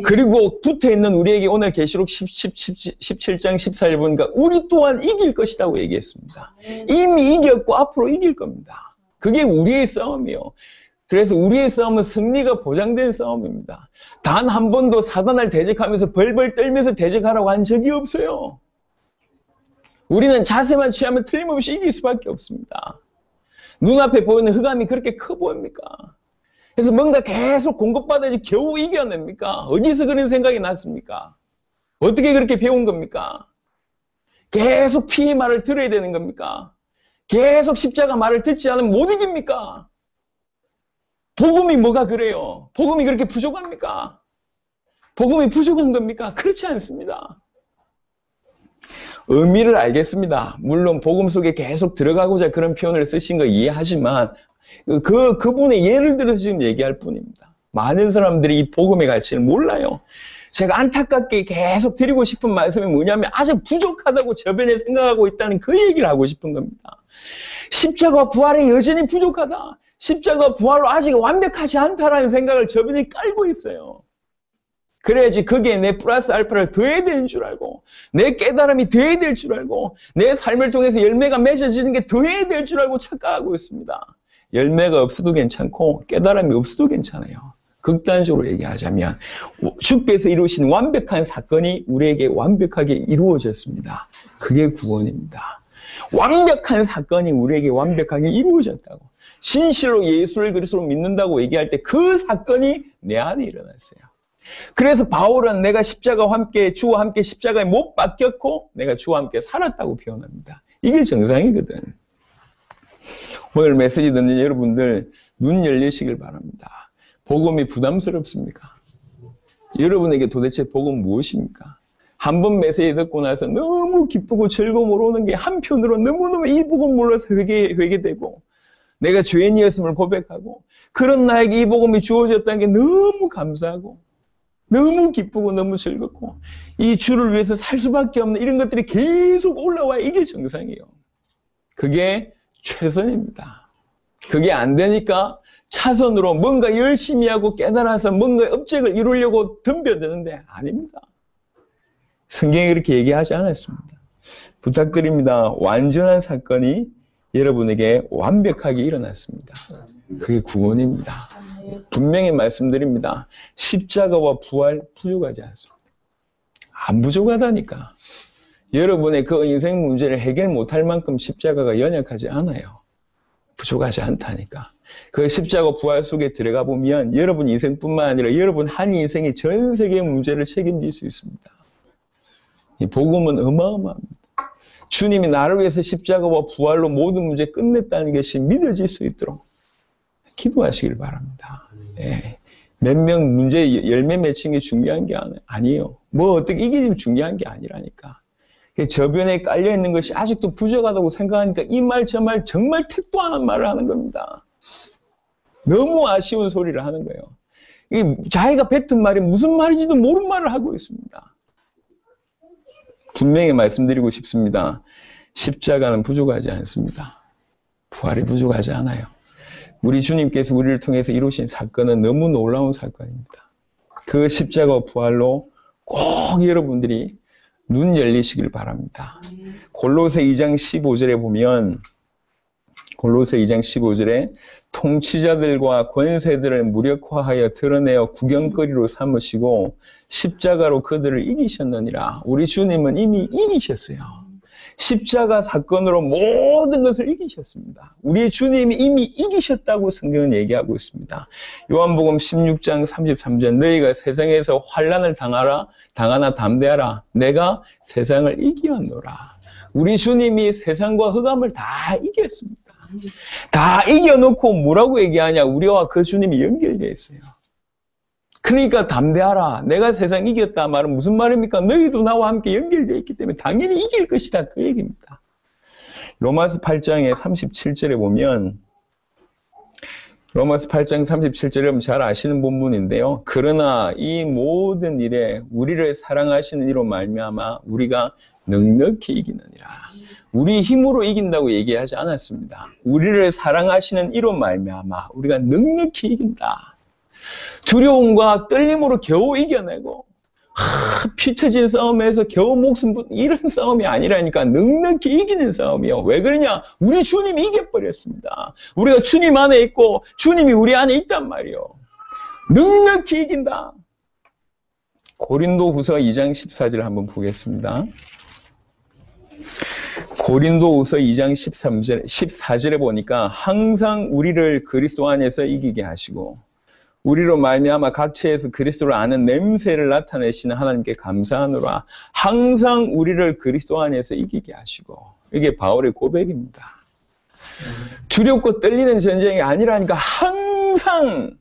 그리고 붙어있는 우리에게 오늘 계시록 17장 14절 보니까 우리 또한 이길 것이라고 얘기했습니다. 이미 이겼고 앞으로 이길 겁니다. 그게 우리의 싸움이에요. 그래서 우리의 싸움은 승리가 보장된 싸움입니다. 단 한 번도 사단을 대적하면서 벌벌 떨면서 대적하라고 한 적이 없어요. 우리는 자세만 취하면 틀림없이 이길 수밖에 없습니다. 눈앞에 보이는 흑암이 그렇게 커 보입니까? 그래서 뭔가 계속 공급받아야지 겨우 이겨냅니까? 어디서 그런 생각이 났습니까? 어떻게 그렇게 배운 겁니까? 계속 피의 말을 들어야 되는 겁니까? 계속 십자가 말을 듣지 않으면 못 이깁니까? 복음이 뭐가 그래요? 복음이 그렇게 부족합니까? 복음이 부족한 겁니까? 그렇지 않습니다. 의미를 알겠습니다. 물론 복음 속에 계속 들어가고자 그런 표현을 쓰신 거 이해하지만 그분의 예를 들어서 지금 얘기할 뿐입니다. 많은 사람들이 이 복음의 가치를 몰라요. 제가 안타깝게 계속 드리고 싶은 말씀이 뭐냐면 아직 부족하다고 저변에 생각하고 있다는 그 얘기를 하고 싶은 겁니다. 십자가 부활이 여전히 부족하다. 십자가 부활로 아직 완벽하지 않다라는 생각을 저변에 깔고 있어요. 그래야지 거기에 내 플러스 알파를 더해야 되는 줄 알고 내 깨달음이 더해야 될 줄 알고 내 삶을 통해서 열매가 맺어지는 게 더해야 될 줄 알고 착각하고 있습니다. 열매가 없어도 괜찮고 깨달음이 없어도 괜찮아요. 극단적으로 얘기하자면 주께서 이루신 완벽한 사건이 우리에게 완벽하게 이루어졌습니다. 그게 구원입니다. 완벽한 사건이 우리에게 완벽하게 이루어졌다고. 진실로 예수를 그리스도로 믿는다고 얘기할 때 그 사건이 내 안에 일어났어요. 그래서 바울은 내가 십자가와 함께 주와 함께 십자가에 못 박혔고 내가 주와 함께 살았다고 표현합니다. 이게 정상이거든. 오늘 메시지 듣는 여러분들 눈 열리시길 바랍니다. 복음이 부담스럽습니까? 여러분에게 도대체 복음 무엇입니까? 한 번 메시지 듣고 나서 너무 기쁘고 즐거움으로 오는 게 한편으로 너무너무 이 복음 몰라서 회개되고 내가 죄인이었음을 고백하고 그런 나에게 이 복음이 주어졌다는 게 너무 감사하고 너무 기쁘고 너무 즐겁고 이 주를 위해서 살 수밖에 없는 이런 것들이 계속 올라와야 이게 정상이에요. 그게 최선입니다. 그게 안 되니까 차선으로 뭔가 열심히 하고 깨달아서 뭔가 업적을 이루려고 덤벼드는데 아닙니다. 성경이 그렇게 얘기하지 않았습니다. 부탁드립니다. 완전한 사건이 여러분에게 완벽하게 일어났습니다. 그게 구원입니다. 분명히 말씀드립니다. 십자가와 부활 부족하지 않습니다. 안 부족하다니까. 여러분의 그 인생 문제를 해결 못할 만큼 십자가가 연약하지 않아요. 부족하지 않다니까. 그 십자가 부활 속에 들어가 보면 여러분 인생뿐만 아니라 여러분 한 인생이 전 세계의 문제를 책임질 수 있습니다. 이 복음은 어마어마합니다. 주님이 나를 위해서 십자가와 부활로 모든 문제 끝냈다는 것이 믿어질 수 있도록 기도하시길 바랍니다. 예. 몇 명 문제 열매 맺힌 게 중요한 게 아니에요. 뭐 어떻게 이기면 중요한 게 아니라니까. 저변에 깔려있는 것이 아직도 부족하다고 생각하니까 이 말 저 말 정말 택도 안 한 말을 하는 겁니다. 너무 아쉬운 소리를 하는 거예요. 이 자기가 뱉은 말이 무슨 말인지도 모르는 말을 하고 있습니다. 분명히 말씀드리고 싶습니다. 십자가는 부족하지 않습니다. 부활이 부족하지 않아요. 우리 주님께서 우리를 통해서 이루신 사건은 너무 놀라운 사건입니다. 그 십자가 부활로 꼭 여러분들이 눈 열리시길 바랍니다. 골로새 2장 15절에 보면 골로새 2장 15절에 통치자들과 권세들을 무력화하여 드러내어 구경거리로 삼으시고 십자가로 그들을 이기셨느니라. 우리 주님은 이미 이기셨어요. 십자가 사건으로 모든 것을 이기셨습니다. 우리 주님이 이미 이기셨다고 성경은 얘기하고 있습니다. 요한복음 16장 33절 너희가 세상에서 환난을 당하나 담대하라. 내가 세상을 이기었노라. 우리 주님이 세상과 흑암을 다 이겼습니다. 다 이겨놓고 뭐라고 얘기하냐? 우리와 그 주님이 연결되어 있어요. 그러니까 담대하라. 내가 세상 이겼다 말은 무슨 말입니까? 너희도 나와 함께 연결되어 있기 때문에 당연히 이길 것이다. 그 얘기입니다. 로마서 8장의 37절에 보면 로마서 8장 37절은 잘 아시는 본문인데요. 그러나 이 모든 일에 우리를 사랑하시는 이로 말미암아 우리가 넉넉히 이기느니라. 우리 힘으로 이긴다고 얘기하지 않았습니다. 우리를 사랑하시는 이로 말미암아 우리가 넉넉히 이긴다. 두려움과 떨림으로 겨우 이겨내고 피 터진 싸움에서 겨우 목숨 이런 싸움이 아니라니까 넉넉히 이기는 싸움이요. 왜 그러냐? 우리 주님이 이겨버렸습니다. 우리가 주님 안에 있고 주님이 우리 안에 있단 말이요. 넉넉히 이긴다. 고린도후서 2장 14절 한번 보겠습니다. 고린도후서 2장 14절에 보니까 항상 우리를 그리스도 안에서 이기게 하시고 우리로 말미암아 각처에서 그리스도를 아는 냄새를 나타내시는 하나님께 감사하노라. 항상 우리를 그리스도 안에서 이기게 하시고. 이게 바울의 고백입니다. 두렵고 떨리는 전쟁이 아니라니까 항상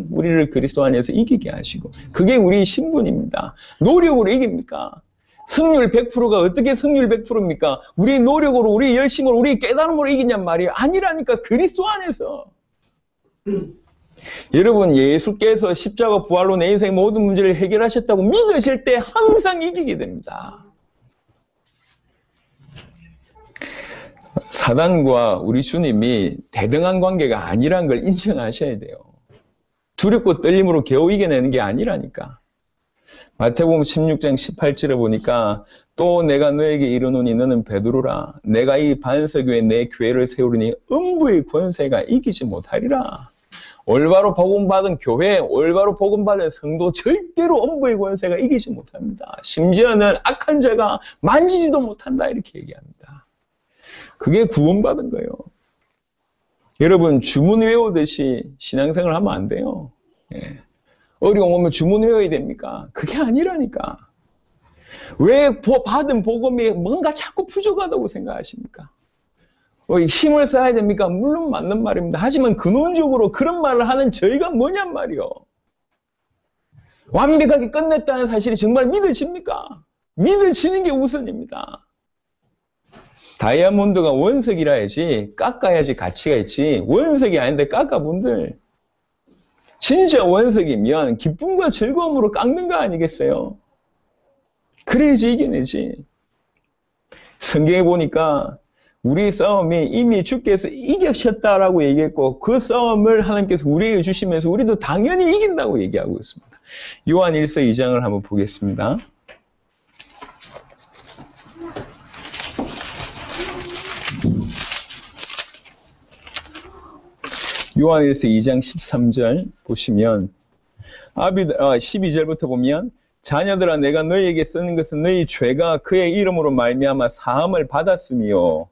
우리를 그리스도 안에서 이기게 하시고. 그게 우리의 신분입니다. 노력으로 이깁니까? 승률 100%가 어떻게 승률 100%입니까? 우리 노력으로, 우리 열심으로, 우리 깨달음으로 이기냔 말이에요. 아니라니까 그리스도 안에서. 여러분, 예수께서 십자가 부활로 내 인생의 모든 문제를 해결하셨다고 믿으실 때 항상 이기게 됩니다. 사단과 우리 주님이 대등한 관계가 아니란 걸 인정하셔야 돼요. 두렵고 떨림으로 겨우 이겨내는 게 아니라니까. 마태복음 16장 18절에 보니까 또 내가 너에게 이르노니 너는 베드로라. 내가 이 반석 위에 내 교회를 세우리니 음부의 권세가 이기지 못하리라. 올바로 복음받은 교회, 올바로 복음받은 성도 절대로 음부의 권세가 이기지 못합니다. 심지어는 악한 자가 만지지도 못한다 이렇게 얘기합니다. 그게 구원받은 거예요. 여러분 주문 외우듯이 신앙생활 하면 안 돼요. 예. 어려움 오면 주문 외워야 됩니까? 그게 아니라니까. 왜 받은 복음이 뭔가 자꾸 부족하다고 생각하십니까? 힘을 쌓아야 됩니까? 물론 맞는 말입니다. 하지만 근원적으로 그런 말을 하는 저희가 뭐냔 말이요. 완벽하게 끝냈다는 사실이 정말 믿어집니까? 믿어지는 게 우선입니다. 다이아몬드가 원석이라 해야지 깎아야지 가치가 있지 원석이 아닌데 깎아본들 진짜 원석이면 기쁨과 즐거움으로 깎는 거 아니겠어요? 그래야지 이겨내지. 성경에 보니까 우리 싸움이 이미 주께서 이기셨다라고 얘기했고 그 싸움을 하나님께서 우리에게 주시면서 우리도 당연히 이긴다고 얘기하고 있습니다. 요한 1서 2장을 한번 보겠습니다. 요한 1서 2장 13절 보시면 12절부터 보면 자녀들아 내가 너희에게 쓰는 것은 너희 죄가 그의 이름으로 말미암아 사함을 받았으며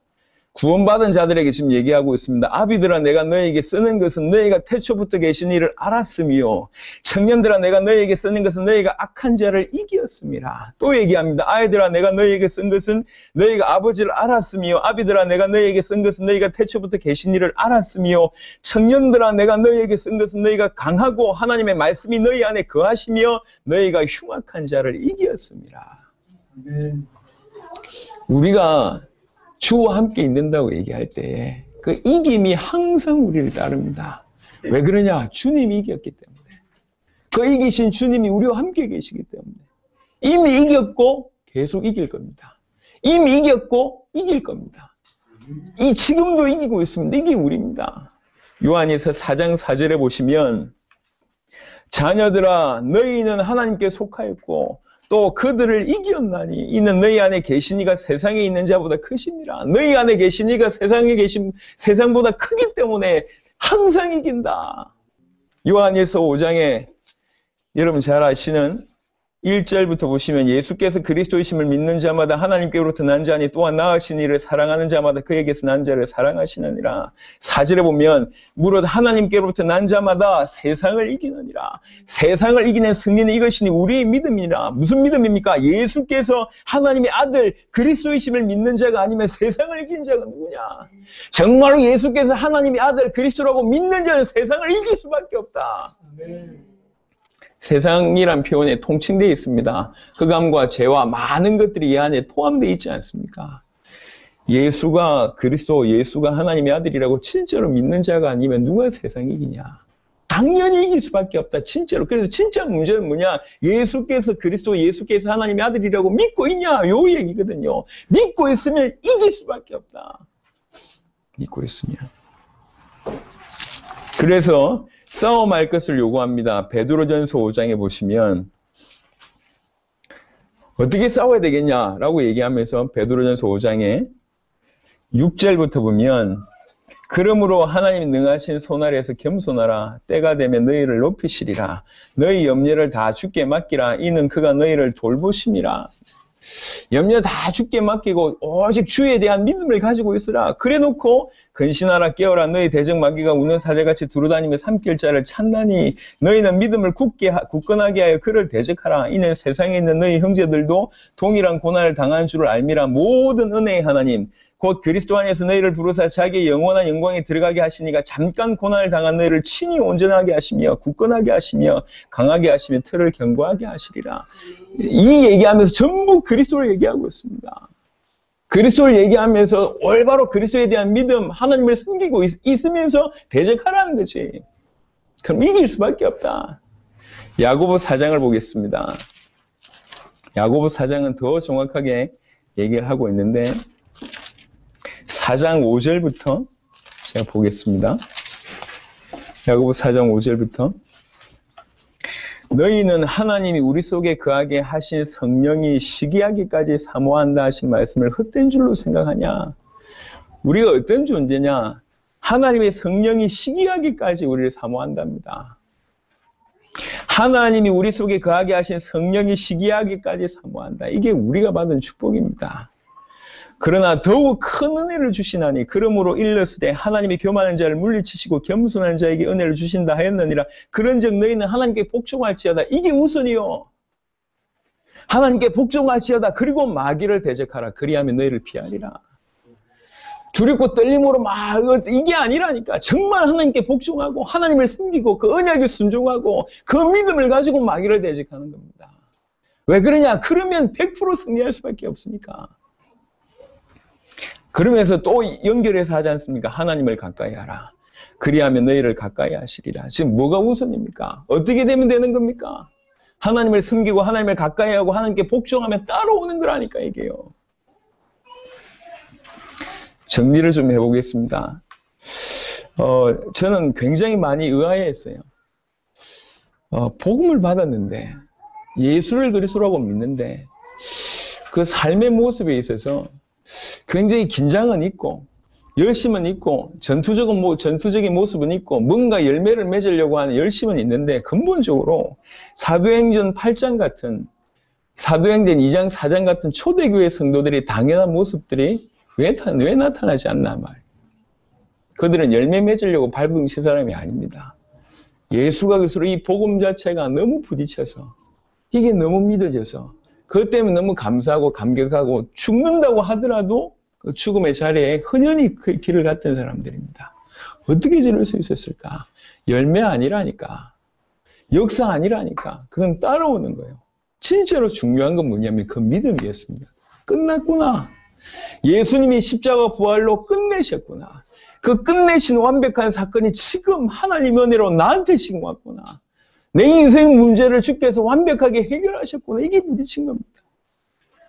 구원받은 자들에게 지금 얘기하고 있습니다. 아비들아 내가 너희에게 쓰는 것은 너희가 태초부터 계신 이를 알았으며 청년들아 내가 너희에게 쓰는 것은 너희가 악한 자를 이기었음이라. 또 얘기합니다. 아이들아 내가 너희에게 쓴 것은 너희가 아버지를 알았으며 아비들아 내가 너희에게 쓴 것은 너희가 태초부터 계신 이를 알았으며 청년들아 내가 너희에게 쓴 것은 너희가 강하고 하나님의 말씀이 너희 안에 거하시며 너희가 흉악한 자를 이기었음이라. 우리가 주와 함께 있는다고 얘기할 때 그 이김이 항상 우리를 따릅니다. 왜 그러냐? 주님이 이겼기 때문에. 그 이기신 주님이 우리와 함께 계시기 때문에. 이미 이겼고 계속 이길 겁니다. 이미 이겼고 이길 겁니다. 지금도 이기고 있습니다. 이게 우리입니다. 요한에서 4장 4절에 보시면 자녀들아 너희는 하나님께 속하였고 또 그들을 이겼나니 이는 너희 안에 계신 이가 세상에 있는 자보다 크심이라. 너희 안에 계신 이가 세상에 계신 세상보다 크기 때문에 항상 이긴다. 요한일서 5장에 여러분 잘 아시는 1절부터 보시면 예수께서 그리스도이심을 믿는 자마다 하나님께로부터 난 자니 또한 낳으신 이를 사랑하는 자마다 그에게서 난 자를 사랑하시느니라. 4절에 보면 무릇 하나님께로부터 난 자마다 세상을 이기느니라. 세상을 이기는 승리는 이것이니 우리의 믿음이라. 무슨 믿음입니까? 예수께서 하나님의 아들 그리스도이심을 믿는 자가 아니면 세상을 이기는 자가 누구냐? 정말로 예수께서 하나님의 아들 그리스도라고 믿는 자는 세상을 이길 수밖에 없다. 아멘. 세상이란 표현에 통칭되어 있습니다. 흑암과 죄와 많은 것들이 이 안에 포함되어 있지 않습니까? 예수가 그리스도, 예수가 하나님의 아들이라고 진짜로 믿는 자가 아니면 누가 세상 이기냐? 당연히 이길 수밖에 없다. 진짜로. 그래서 진짜 문제는 뭐냐? 예수께서 그리스도, 예수께서 하나님의 아들이라고 믿고 있냐? 요 얘기거든요. 믿고 있으면 이길 수밖에 없다. 믿고 있으면. 그래서 싸움할 것을 요구합니다. 베드로전서 5장에 보시면 어떻게 싸워야 되겠냐라고 얘기하면서 베드로전서 5장에 6절부터 보면 그러므로 하나님 능하신 손 아래에서 겸손하라. 때가 되면 너희를 높이시리라. 너희 염려를 다 주께 맡기라. 이는 그가 너희를 돌보심이라. 염려 다 주께 맡기고 오직 주에 대한 믿음을 가지고 있으라. 그래놓고 근신하라 깨어라. 너희 대적 마귀가 우는 사자같이 두루다니며 삼킬 자를 찾나니 너희는 믿음을 굳건하게 하여 그를 대적하라. 이는 세상에 있는 너희 형제들도 동일한 고난을 당한 줄을 알미라. 모든 은혜의 하나님 곧 그리스도 안에서 너희를 부르사 자기의 영원한 영광에 들어가게 하시니가 잠깐 고난을 당한 너희를 친히 온전하게 하시며 굳건하게 하시며 강하게 하시며 틀을 견고하게 하시리라. 이 얘기하면서 전부 그리스도를 얘기하고 있습니다. 그리스도를 얘기하면서 올바로 그리스도에 대한 믿음, 하나님을 숨기고 있으면서 대적하라는 거지. 그럼 이길 수밖에 없다. 야고보 4장을 보겠습니다. 야고보 4장은 더 정확하게 얘기를 하고 있는데 4장 5절부터 제가 보겠습니다. 야고보 4장 5절부터 너희는 하나님이 우리 속에 거하게 하신 성령이 시기하기까지 사모한다 하신 말씀을 헛된 줄로 생각하냐? 우리가 어떤 존재냐? 하나님의 성령이 시기하기까지 우리를 사모한답니다. 하나님이 우리 속에 거하게 하신 성령이 시기하기까지 사모한다. 이게 우리가 받은 축복입니다. 그러나 더욱 큰 은혜를 주시나니 그러므로 일렀으되 하나님이 교만한 자를 물리치시고 겸손한 자에게 은혜를 주신다 하였느니라. 그런즉 너희는 하나님께 복종할지어다. 이게 우선이요. 하나님께 복종할지어다. 그리고 마귀를 대적하라. 그리하면 너희를 피하리라. 두렵고 떨림으로 막 이게 아니라니까. 정말 하나님께 복종하고 하나님을 숨기고 그 언약에 순종하고 그 믿음을 가지고 마귀를 대적하는 겁니다. 왜 그러냐? 그러면 100% 승리할 수밖에 없으니까. 그러면서 또 연결해서 하지 않습니까? 하나님을 가까이 하라. 그리하면 너희를 가까이 하시리라. 지금 뭐가 우선입니까? 어떻게 되면 되는 겁니까? 하나님을 숨기고 하나님을 가까이 하고 하나님께 복종하면 따라오는 거라니까 이게요. 정리를 좀 해보겠습니다. 저는 굉장히 많이 의아해했어요. 복음을 받았는데 예수를 그리스도라고 믿는데 그 삶의 모습에 있어서 굉장히 긴장은 있고 열심은 있고 전투적인 모습은 있고 뭔가 열매를 맺으려고 하는 열심은 있는데 근본적으로 사도행전 8장 같은 사도행전 2장 4장 같은 초대교회 성도들이 당연한 모습들이 왜 나타나지 않나 말이에요. 그들은 열매 맺으려고 발버둥친 사람이 아닙니다. 예수가 그리스도 이 복음 자체가 너무 부딪혀서 이게 너무 믿어져서 그것 때문에 너무 감사하고 감격하고 죽는다고 하더라도 그 죽음의 자리에 흔연히 그 길을 갔던 사람들입니다. 어떻게 저럴 수 있었을까? 열매 아니라니까. 역사 아니라니까. 그건 따라오는 거예요. 진짜로 중요한 건 뭐냐면 그 믿음이었습니다. 끝났구나. 예수님이 십자가 부활로 끝내셨구나. 그 끝내신 완벽한 사건이 지금 하나님 은혜로 나한테 지금 왔구나. 내 인생 문제를 주께서 완벽하게 해결하셨구나. 이게 부딪힌 겁니다.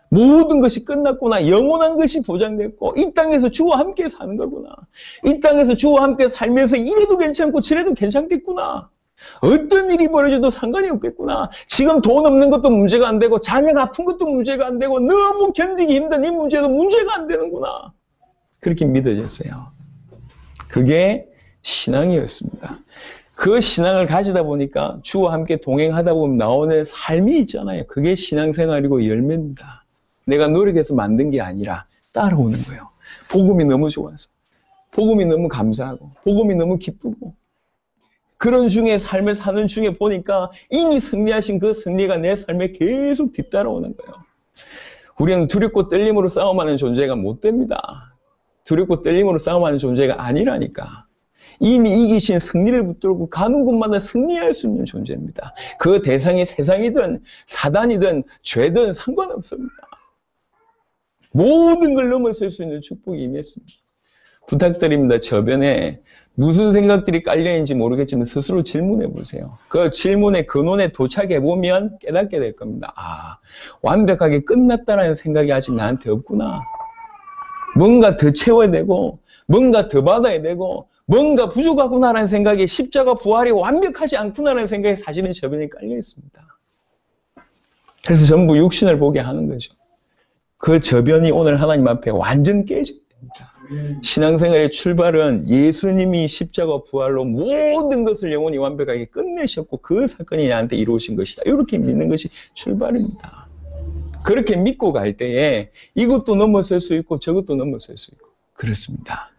모든 것이 끝났구나. 영원한 것이 보장됐고 이 땅에서 주와 함께 사는 거구나. 이 땅에서 주와 함께 살면서 이래도 괜찮고 저래도 괜찮겠구나. 어떤 일이 벌어져도 상관이 없겠구나. 지금 돈 없는 것도 문제가 안 되고 자녀가 아픈 것도 문제가 안 되고 너무 견디기 힘든 이 문제도 문제가 안 되는구나. 그렇게 믿어졌어요. 그게 신앙이었습니다. 그 신앙을 가지다 보니까 주와 함께 동행하다 보면 나오는 삶이 있잖아요. 그게 신앙생활이고 열매입니다. 내가 노력해서 만든 게 아니라 따라오는 거예요. 복음이 너무 좋아서, 복음이 너무 감사하고, 복음이 너무 기쁘고 그런 중에 삶을 사는 중에 보니까 이미 승리하신 그 승리가 내 삶에 계속 뒤따라오는 거예요. 우리는 두렵고 떨림으로 싸움하는 존재가 못 됩니다. 두렵고 떨림으로 싸움하는 존재가 아니라니까. 이미 이기신 승리를 붙들고 가는 곳마다 승리할 수 있는 존재입니다. 그 대상이 세상이든 사단이든 죄든 상관없습니다. 모든 걸 넘어설 수 있는 축복이 임했습니다. 부탁드립니다. 저변에 무슨 생각들이 깔려있는지 모르겠지만 스스로 질문해 보세요. 그 질문의 근원에 도착해 보면 깨닫게 될 겁니다. 아, 완벽하게 끝났다는 생각이 아직 나한테 없구나. 뭔가 더 채워야 되고, 뭔가 더 받아야 되고, 뭔가 부족하구나라는 생각에 십자가 부활이 완벽하지 않구나라는 생각에 사실은 저변에 깔려 있습니다. 그래서 전부 육신을 보게 하는 거죠. 그 저변이 오늘 하나님 앞에 완전 깨져야 됩니다. 신앙생활의 출발은 예수님이 십자가 부활로 모든 것을 영원히 완벽하게 끝내셨고 그 사건이 나한테 이루어진 것이다. 이렇게 믿는 것이 출발입니다. 그렇게 믿고 갈 때에 이것도 넘어설 수 있고 저것도 넘어설 수 있고 그렇습니다.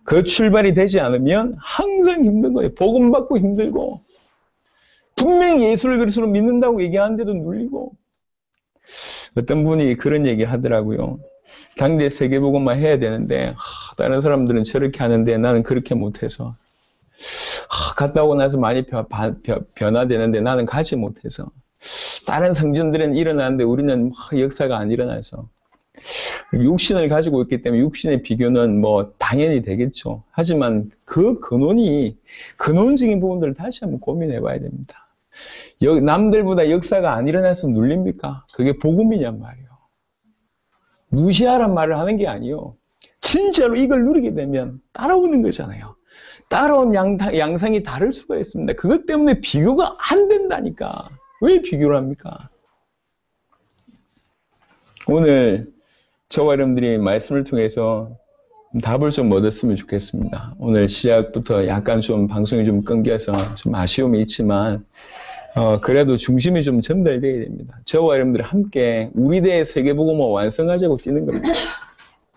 그 출발이 되지 않으면 항상 힘든 거예요. 복음 받고 힘들고 분명히 예수를 그리스도로 믿는다고 얘기하는데도 눌리고 어떤 분이 그런 얘기 하더라고요. 당대 세계복음만 해야 되는데 다른 사람들은 저렇게 하는데 나는 그렇게 못해서 갔다 오고 나서 많이 변화되는데 나는 가지 못해서 다른 성전들은 일어나는데 우리는 역사가 안 일어나서 육신을 가지고 있기 때문에 육신의 비교는 뭐 당연히 되겠죠. 하지만 그 근원적인 부분들을 다시 한번 고민해 봐야 됩니다. 남들보다 역사가 안 일어나서 눌립니까? 그게 복음이냔 말이에요. 무시하란 말을 하는 게 아니에요. 진짜로 이걸 누리게 되면 따라오는 거잖아요. 따라온 양상이 다를 수가 있습니다. 그것 때문에 비교가 안 된다니까. 왜 비교를 합니까? 오늘 저와 여러분들이 말씀을 통해서 답을 좀 얻었으면 좋겠습니다. 오늘 시작부터 약간 좀 방송이 좀 끊겨서 좀 아쉬움이 있지만 그래도 중심이 좀 전달되어야 됩니다. 저와 여러분들이 함께 우리 대의 세계복음을 완성하자고 뛰는 겁니다.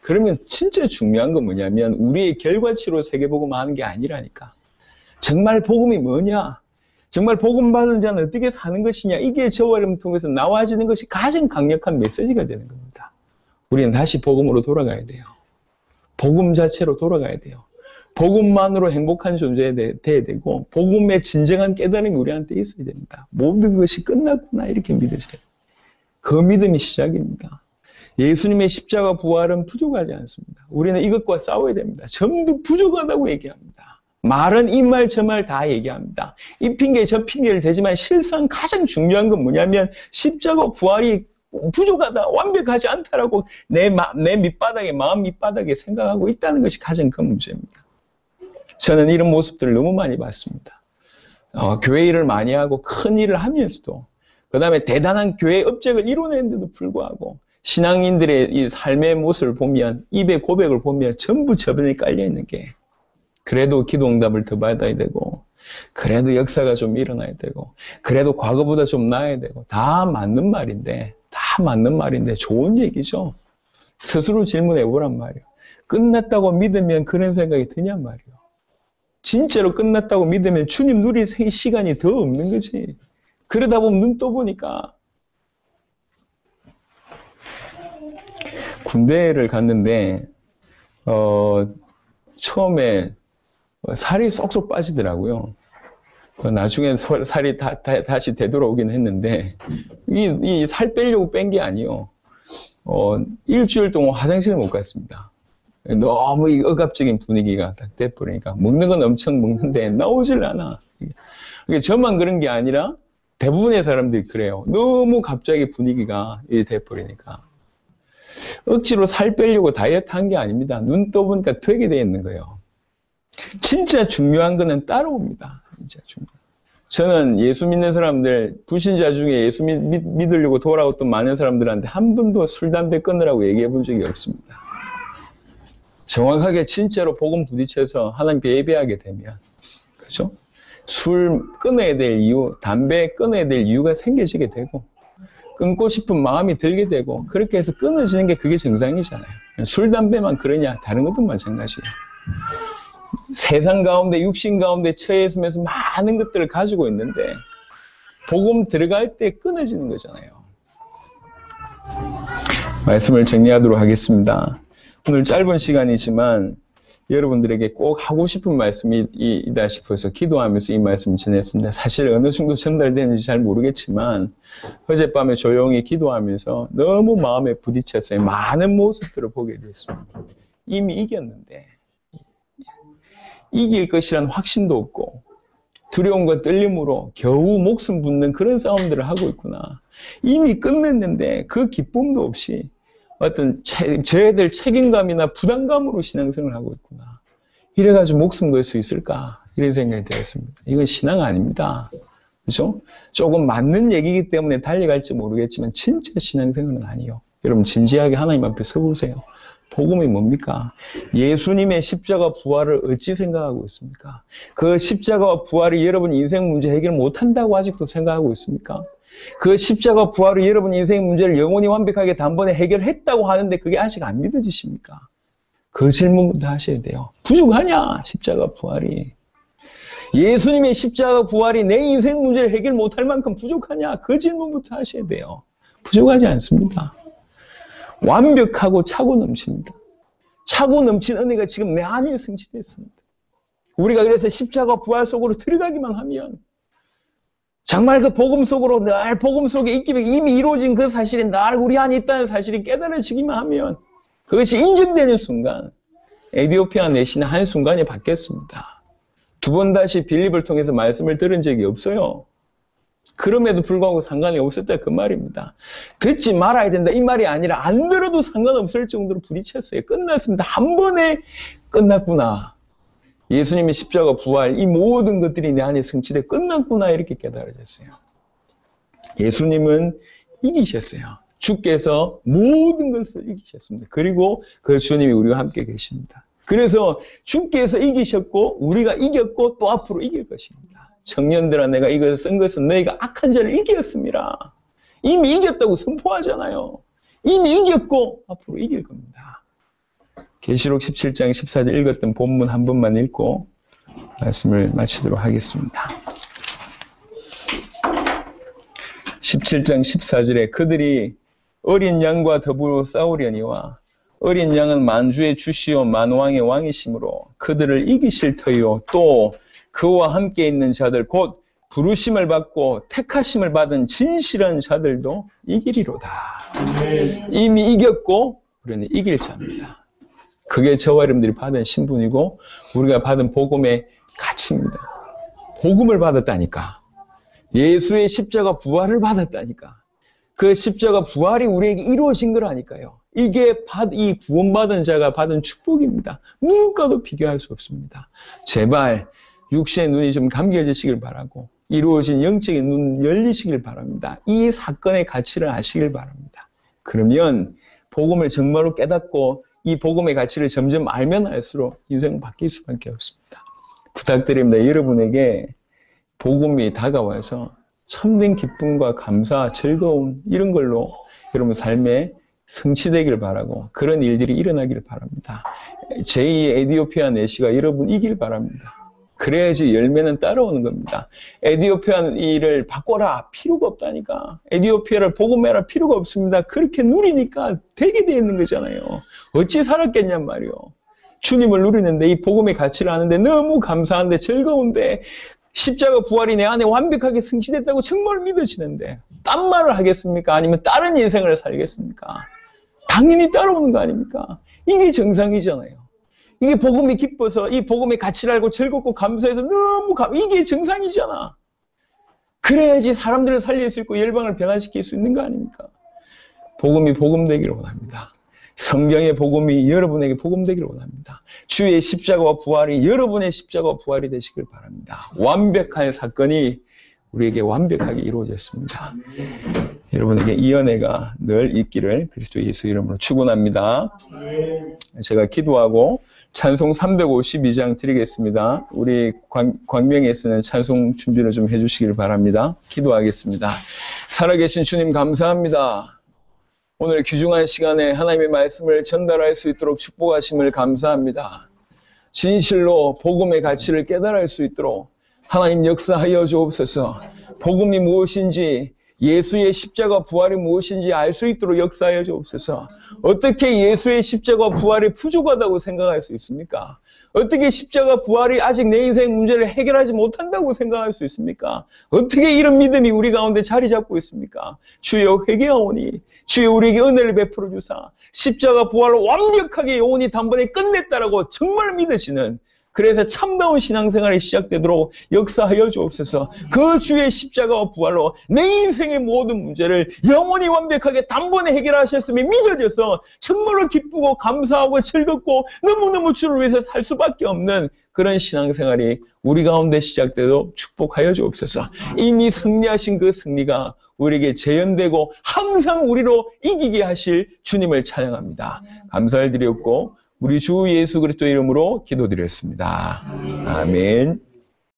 그러면 진짜 중요한 건 뭐냐면 우리의 결과치로 세계복음을 하는 게 아니라니까. 정말 복음이 뭐냐? 정말 복음 받은 자는 어떻게 사는 것이냐? 이게 저와 여러분 통해서 나와지는 것이 가장 강력한 메시지가 되는 겁니다. 우리는 다시 복음으로 돌아가야 돼요. 복음 자체로 돌아가야 돼요. 복음만으로 행복한 존재가 돼야 되고 복음의 진정한 깨달음이 우리한테 있어야 됩니다. 모든 것이 끝났구나 이렇게 믿으셔야 돼요. 그 믿음이 시작입니다. 예수님의 십자가 부활은 부족하지 않습니다. 우리는 이것과 싸워야 됩니다. 전부 부족하다고 얘기합니다. 말은 이 말 저 말 다 얘기합니다. 이 핑계 저 핑계를 대지만 실상 가장 중요한 건 뭐냐면 십자가 부활이 부족하다, 완벽하지 않다라고 내 밑바닥에, 마음 밑바닥에 생각하고 있다는 것이 가장 큰 문제입니다. 저는 이런 모습들을 너무 많이 봤습니다. 교회 일을 많이 하고 큰 일을 하면서도 그 다음에 대단한 교회 업적을 이뤄내는데도 불구하고 신앙인들의 이 삶의 모습을 보면 입의 고백을 보면 전부 저변에 깔려있는 게 그래도 기도 응답을 더 받아야 되고 그래도 역사가 좀 일어나야 되고 그래도 과거보다 좀 나아야 되고 다 맞는 말인데 좋은 얘기죠. 스스로 질문해 보란 말이에요. 끝났다고 믿으면 그런 생각이 드냔 말이에요. 진짜로 끝났다고 믿으면 주님 누릴 시간이 더 없는 거지. 그러다 보면 눈 떠보니까 군대를 갔는데 처음에 살이 쏙쏙 빠지더라고요. 나중에 살이 다시 되돌아오긴 했는데 이 살 빼려고 뺀 게 아니에요. 일주일 동안 화장실을 못 갔습니다. 너무 이 억압적인 분위기가 딱 돼버리니까 먹는 건 엄청 먹는데 나오질 않아. 이게 저만 그런 게 아니라 대부분의 사람들이 그래요. 너무 갑자기 분위기가 돼버리니까 억지로 살 빼려고 다이어트 한 게 아닙니다. 눈 떠보니까 되게 돼 있는 거예요. 진짜 중요한 거는 따라옵니다. 진짜 중요한. 저는 예수 믿는 사람들, 불신자 중에 예수 믿으려고 돌아왔던 많은 사람들한테 한 번도 술, 담배 끊으라고 얘기해 본 적이 없습니다. 정확하게 진짜로 복음 부딪혀서 하나님께 예배하게 되면, 그죠? 술 끊어야 될 이유, 담배 끊어야 될 이유가 생겨지게 되고, 끊고 싶은 마음이 들게 되고, 그렇게 해서 끊어지는 게 그게 정상이잖아요. 술, 담배만 그러냐? 다른 것도 마찬가지예요. 세상 가운데, 육신 가운데 처해 있으면서 많은 것들을 가지고 있는데, 복음 들어갈 때 끊어지는 거잖아요. 말씀을 정리하도록 하겠습니다. 오늘 짧은 시간이지만, 여러분들에게 꼭 하고 싶은 말씀이다 싶어서 기도하면서 이 말씀을 전했습니다. 사실 어느 정도 전달되는지 잘 모르겠지만 어젯밤에 조용히 기도하면서 너무 마음에 부딪혔어요. 많은 모습들을 보게 됐습니다. 이미 이겼는데 이길 것이란 확신도 없고 두려움과 떨림으로 겨우 목숨 붙는 그런 싸움들을 하고 있구나. 이미 끝냈는데 그 기쁨도 없이 어떤 저희들 책임감이나 부담감으로 신앙생활을 하고 있구나. 이래가지고 목숨 걸 수 있을까? 이런 생각이 들었습니다. 이건 신앙 아닙니다. 그죠? 조금 맞는 얘기이기 때문에 달려갈지 모르겠지만 진짜 신앙생활은 아니에요. 여러분 진지하게 하나님 앞에 서보세요. 복음이 뭡니까? 예수님의 십자가 부활을 어찌 생각하고 있습니까? 그 십자가와 부활이 여러분 인생 문제 해결 못한다고 아직도 생각하고 있습니까? 그 십자가 부활이 여러분 인생 문제를 영원히 완벽하게 단번에 해결했다고 하는데 그게 아직 안 믿어지십니까? 그 질문부터 하셔야 돼요. 부족하냐? 십자가 부활이. 예수님의 십자가 부활이 내 인생 문제를 해결 못할 만큼 부족하냐? 그 질문부터 하셔야 돼요. 부족하지 않습니다. 완벽하고 차고 넘칩니다. 차고 넘친 은혜가 지금 내 안에 성취됐습니다. 우리가 그래서 십자가 부활 속으로 들어가기만 하면 정말 그 복음 속으로 늘 복음 속에 있기에 이미 이루어진 그 사실이 늘 우리 안에 있다는 사실이 깨달아지기만 하면 그것이 인정되는 순간 에디오피아 내시는 한순간에 바뀌었습니다. 두 번 다시 빌립을 통해서 말씀을 들은 적이 없어요. 그럼에도 불구하고 상관이 없었다 그 말입니다. 듣지 말아야 된다 이 말이 아니라 안 들어도 상관없을 정도로 부딪혔어요. 끝났습니다. 한 번에 끝났구나. 예수님의 십자가 부활 이 모든 것들이 내 안에 성취돼 끝났구나 이렇게 깨달아졌어요. 예수님은 이기셨어요. 주께서 모든 것을 이기셨습니다. 그리고 그 주님이 우리와 함께 계십니다. 그래서 주께서 이기셨고 우리가 이겼고 또 앞으로 이길 것입니다. 청년들아 내가 이것을 쓴 것은 너희가 악한 자를 이겼습니다. 이미 이겼다고 선포하잖아요. 이미 이겼고 앞으로 이길 겁니다. 계시록 17장 14절 읽었던 본문 한 번만 읽고 말씀을 마치도록 하겠습니다. 17장 14절에 그들이 어린 양과 더불어 싸우려니와 어린 양은 만주의 주시오 만왕의 왕이시므로 그들을 이기실 터이요 또 그와 함께 있는 자들 곧 부르심을 받고 택하심을 받은 진실한 자들도 이기리로다. 이미 이겼고 우리는 이길 자입니다. 그게 저와 여러분들이 받은 신분이고 우리가 받은 복음의 가치입니다. 복음을 받았다니까. 예수의 십자가 부활을 받았다니까. 그 십자가 부활이 우리에게 이루어진 거라니까요. 이게 이 구원받은 자가 받은 축복입니다. 누구과도 비교할 수 없습니다. 제발 육신의 눈이 좀 감겨지시길 바라고 이루어진 영적인 눈 열리시길 바랍니다. 이 사건의 가치를 아시길 바랍니다. 그러면 복음을 정말로 깨닫고 이 복음의 가치를 점점 알면 알수록 인생은 바뀔 수밖에 없습니다. 부탁드립니다. 여러분에게 복음이 다가와서 참된 기쁨과 감사, 즐거움 이런 걸로 여러분 삶에 성취되길 바라고 그런 일들이 일어나길 바랍니다. 제2의 에디오피아 내시가 여러분 이길 바랍니다. 그래야지 열매는 따라오는 겁니다. 에디오피아 일을 바꿔라 필요가 없다니까. 에디오피아를 복음해라 필요가 없습니다. 그렇게 누리니까 되게 돼 있는 거잖아요. 어찌 살았겠냔 말이요. 주님을 누리는데 이 복음의 가치를 아는데 너무 감사한데 즐거운데 십자가 부활이 내 안에 완벽하게 성취됐다고 정말 믿어지는데 딴 말을 하겠습니까? 아니면 다른 인생을 살겠습니까? 당연히 따라오는 거 아닙니까? 이게 정상이잖아요. 이게 복음이 기뻐서 이 복음의 가치를 알고 즐겁고 감사해서 너무 이게 정상이잖아. 그래야지 사람들을 살릴 수 있고 열방을 변화시킬 수 있는 거 아닙니까? 복음이 복음되기를 원합니다. 성경의 복음이 여러분에게 복음되기를 원합니다. 주의 십자가와 부활이 여러분의 십자가와 부활이 되시길 바랍니다. 완벽한 사건이 우리에게 완벽하게 이루어졌습니다. 여러분에게 이 은혜가 늘 있기를 그리스도 예수 이름으로 축원합니다. 제가 기도하고 찬송 352장 드리겠습니다. 우리 광명에서는 찬송 준비를 좀 해주시길 바랍니다. 기도하겠습니다. 살아계신 주님 감사합니다. 오늘 귀중한 시간에 하나님의 말씀을 전달할 수 있도록 축복하심을 감사합니다. 진실로 복음의 가치를 깨달을 수 있도록 하나님 역사하여 주옵소서. 복음이 무엇인지 예수의 십자가 부활이 무엇인지 알 수 있도록 역사하여 주옵소서. 어떻게 예수의 십자가 부활이 부족하다고 생각할 수 있습니까? 어떻게 십자가 부활이 아직 내 인생 문제를 해결하지 못한다고 생각할 수 있습니까? 어떻게 이런 믿음이 우리 가운데 자리 잡고 있습니까? 주여 회개하오니 주여 우리에게 은혜를 베풀어 주사 십자가 부활로 완벽하게 영원히 단번에 끝냈다라고 정말 믿으시는, 그래서 참다운 신앙생활이 시작되도록 역사하여 주옵소서. 그 주의 십자가와 부활로 내 인생의 모든 문제를 영원히 완벽하게 단번에 해결하셨음이 믿어져서 정말로 기쁘고 감사하고 즐겁고 너무너무 주를 위해서 살 수밖에 없는 그런 신앙생활이 우리 가운데 시작되도록 축복하여 주옵소서. 이미 승리하신 그 승리가 우리에게 재현되고 항상 우리로 이기게 하실 주님을 찬양합니다. 감사를 드렸고 우리 주 예수 그리스도 이름으로 기도드렸습니다. 아멘.